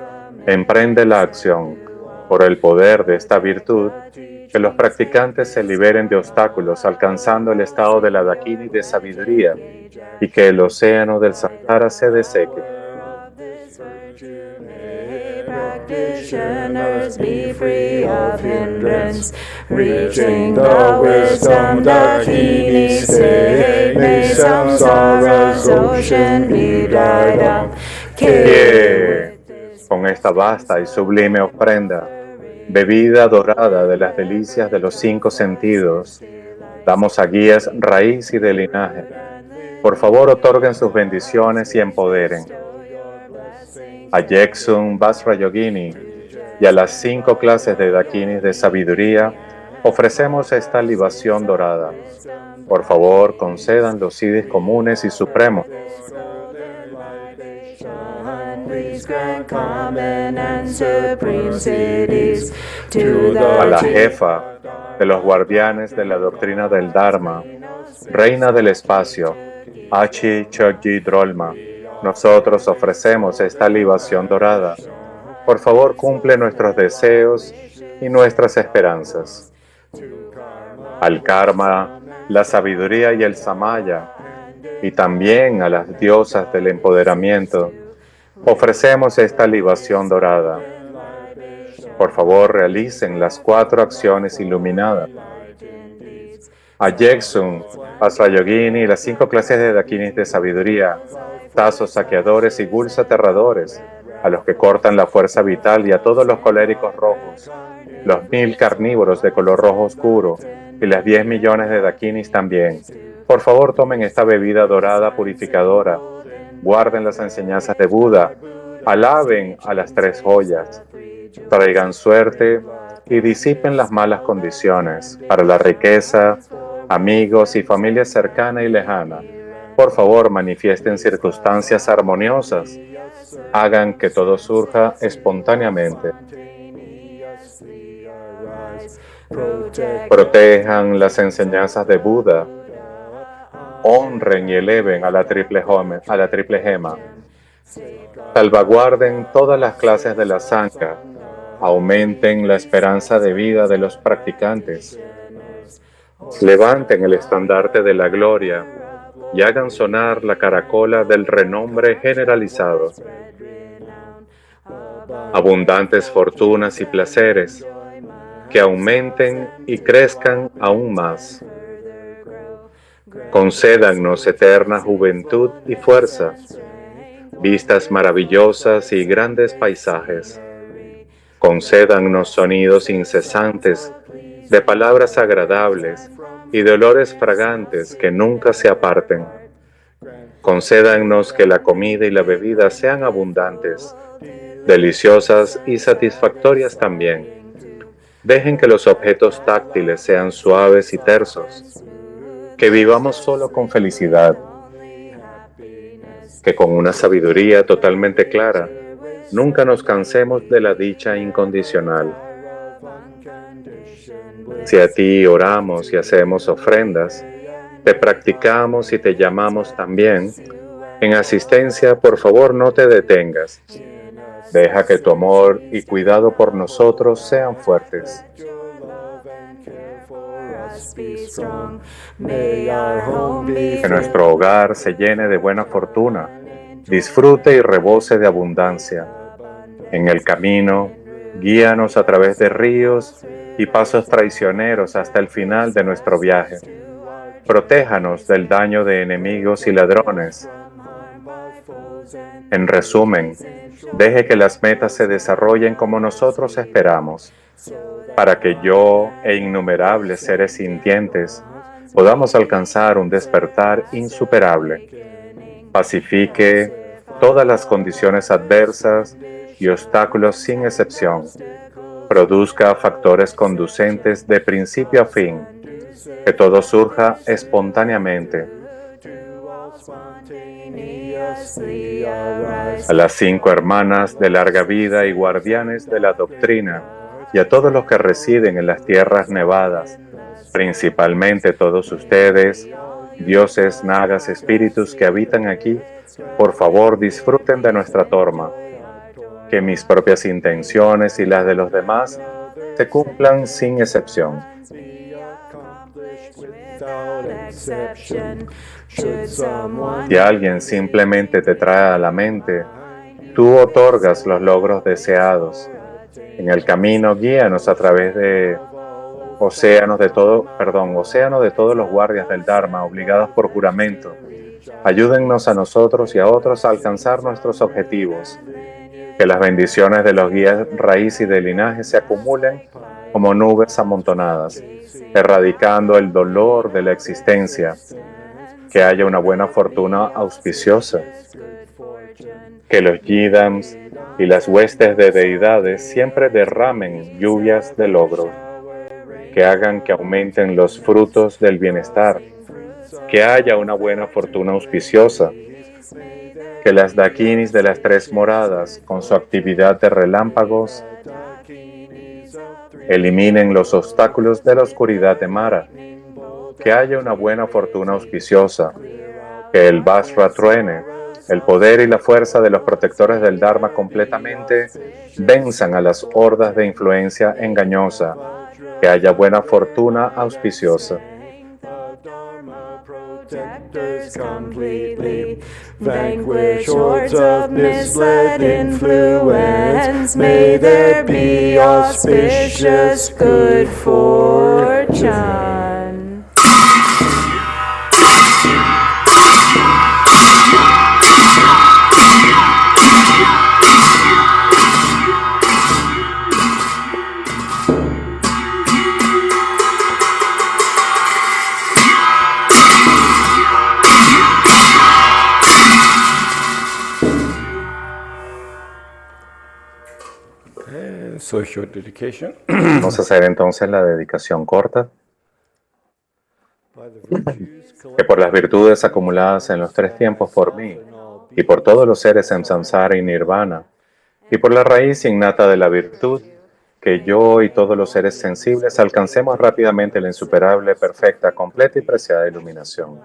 Emprende la acción. Por el poder de esta virtud, que los practicantes se liberen de obstáculos alcanzando el estado de la dakini de sabiduría y que el océano del Sahara se deseque. Practitioners be free of hindrance, reaching the wisdom dakini state. May samsara's ocean be dried up. Con esta vasta y sublime ofrenda, bebida dorada de las delicias de los 5 sentidos, damos a guías raíz y de linaje. Por favor, otorguen sus bendiciones y empoderen a Yeksun Vajrayogini y a las 5 clases de dakinis de sabiduría. Ofrecemos esta libación dorada. Por favor, concedan los siddhis comunes y supremos. A la jefa de los guardianes de la doctrina del Dharma, reina del espacio, Achi Chogyi Drolma, nosotros ofrecemos esta libación dorada. Por favor, cumple nuestros deseos y nuestras esperanzas. Al karma, la sabiduría y el samaya, y también a las diosas del empoderamiento, ofrecemos esta libación dorada. Por favor, realicen las 4 acciones iluminadas. A Yeksun, Vajrayogini y las 5 clases de dakinis de sabiduría, tazos saqueadores y guls aterradores, a los que cortan la fuerza vital y a todos los coléricos rojos, los 1000 carnívoros de color rojo oscuro y las 10 millones de dakinis también. Por favor, tomen esta bebida dorada purificadora, guarden las enseñanzas de Buda, alaben a las 3 joyas, traigan suerte y disipen las malas condiciones para la riqueza, amigos y familia cercana y lejana. Por favor, manifiesten circunstancias armoniosas. Hagan que todo surja espontáneamente. protejan las enseñanzas de Buda, honren y eleven a la triple gema, salvaguarden todas las clases de la Sangha, aumenten la esperanza de vida de los practicantes, levanten el estandarte de la gloria y hagan sonar la caracola del renombre generalizado. Abundantes fortunas y placeres que aumenten y crezcan aún más. Concédannos eterna juventud y fuerza, vistas maravillosas y grandes paisajes. Concédannos sonidos incesantes de palabras agradables y de olores fragantes que nunca se aparten. Concédannos que la comida y la bebida sean abundantes, deliciosas y satisfactorias también. Dejen que los objetos táctiles sean suaves y tersos. Que vivamos solo con felicidad. Que con una sabiduría totalmente clara, nunca nos cansemos de la dicha incondicional. Si a ti oramos y hacemos ofrendas, te practicamos y te llamamos también, en asistencia, por favor no te detengas. Deja que tu amor y cuidado por nosotros sean fuertes. Que nuestro hogar se llene de buena fortuna, disfrute y rebose de abundancia. En el camino, guíanos a través de ríos y pasos traicioneros hasta el final de nuestro viaje. Protéjanos del daño de enemigos y ladrones. En resumen, deje que las metas se desarrollen como nosotros esperamos, para que yo e innumerables seres sintientes podamos alcanzar un despertar insuperable. Pacifique todas las condiciones adversas y obstáculos sin excepción. Produzca factores conducentes de principio a fin. Que todo surja espontáneamente. A las 5 hermanas de larga vida y guardianes de la doctrina, y a todos los que residen en las tierras nevadas, principalmente todos ustedes, dioses, nagas, espíritus que habitan aquí, por favor disfruten de nuestra torma. Que mis propias intenciones y las de los demás se cumplan sin excepción. Si alguien simplemente te trae a la mente, tú otorgas los logros deseados. En el camino, guíanos a través de océanos de todos los guardias del Dharma obligados por juramento. Ayúdennos a nosotros y a otros a alcanzar nuestros objetivos. Que las bendiciones de los guías raíz y de linaje se acumulen como nubes amontonadas, erradicando el dolor de la existencia. Que haya una buena fortuna auspiciosa. Que los yidams y las huestes de deidades siempre derramen lluvias de logro. Que hagan que aumenten los frutos del bienestar. Que haya una buena fortuna auspiciosa. Que las dakinis de las 3 moradas, con su actividad de relámpagos, eliminen los obstáculos de la oscuridad de Mara. Que haya una buena fortuna auspiciosa. Que el Vajra truene. El poder y la fuerza de los protectores del Dharma completamente venzan a las hordas de influencia engañosa. Que haya buena fortuna auspiciosa. Completely vanquish hordes of misled influence. May there be auspicious good fortune. Social dedication. Vamos a hacer entonces la dedicación corta. Que por las virtudes acumuladas en los 3 tiempos por mí, y por todos los seres en samsara y nirvana, y por la raíz innata de la virtud, que yo y todos los seres sensibles alcancemos rápidamente la insuperable, perfecta, completa y preciada iluminación.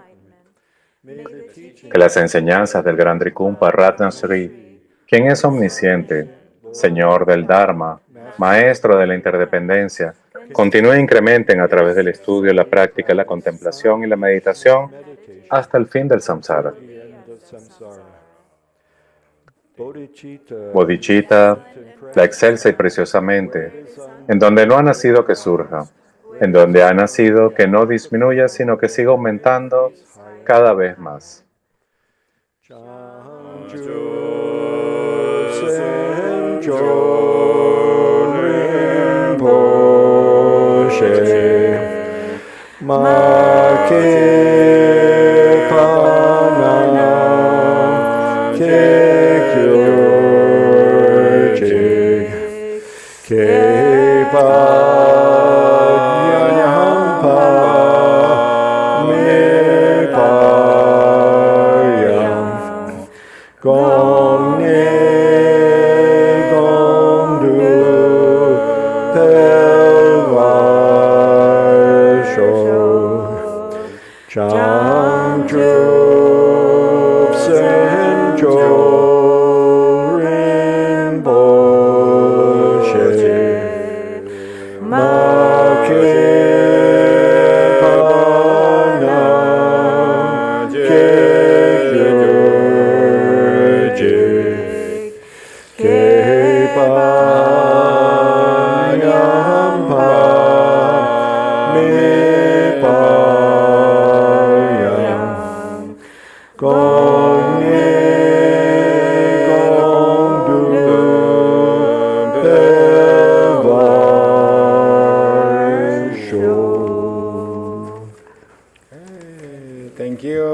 Que las enseñanzas del Gran Trikumpa Ratna Sri, quien es omnisciente, Señor del Dharma, Maestro de la interdependencia, continúen e incrementen a través del estudio, la práctica, la contemplación y la meditación hasta el fin del samsara. Bodhicitta, la excelsa y preciosamente, en donde no ha nacido que surja, en donde ha nacido que no disminuya, sino que siga aumentando cada vez más.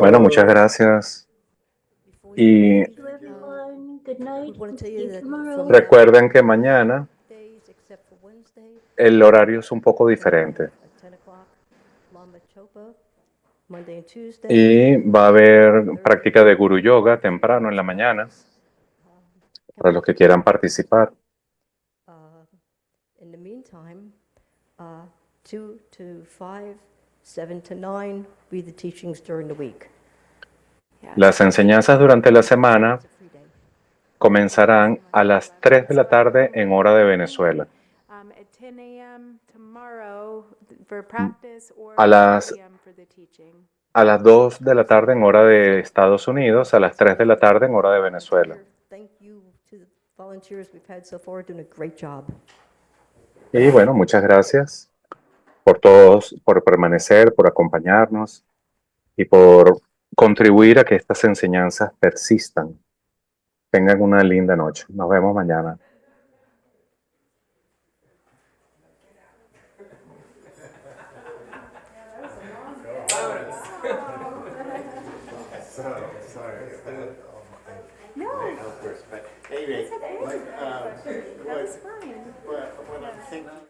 Bueno, muchas gracias. Y Thank you, everyone. Good night. We want to tell See you you that tomorrow. from recuerden que mañana days except for Wednesday el horario es un poco diferente at 10 o'clock, Lama Chopa, Monday and Tuesday. y va a haber práctica de Guru Yoga temprano en la mañana para los que quieran participar. In the meantime, 2 to 5, 7 to 9 read the teachings during the week. Las enseñanzas durante la semana comenzarán a las 3 de la tarde en hora de Venezuela. At 10 a.m. tomorrow for practice or A las 3 p.m. for the teaching. A las 2 de la tarde en hora de Estados Unidos, a las 3 de la tarde en hora de Venezuela. Thank you to the volunteers we've had so far, doing a great job. Y bueno, muchas gracias por todos, por permanecer, por acompañarnos y por contribuir a que estas enseñanzas persistan. Tengan una linda noche. Nos vemos mañana. No. Anyway, that was fine. What I'm thinking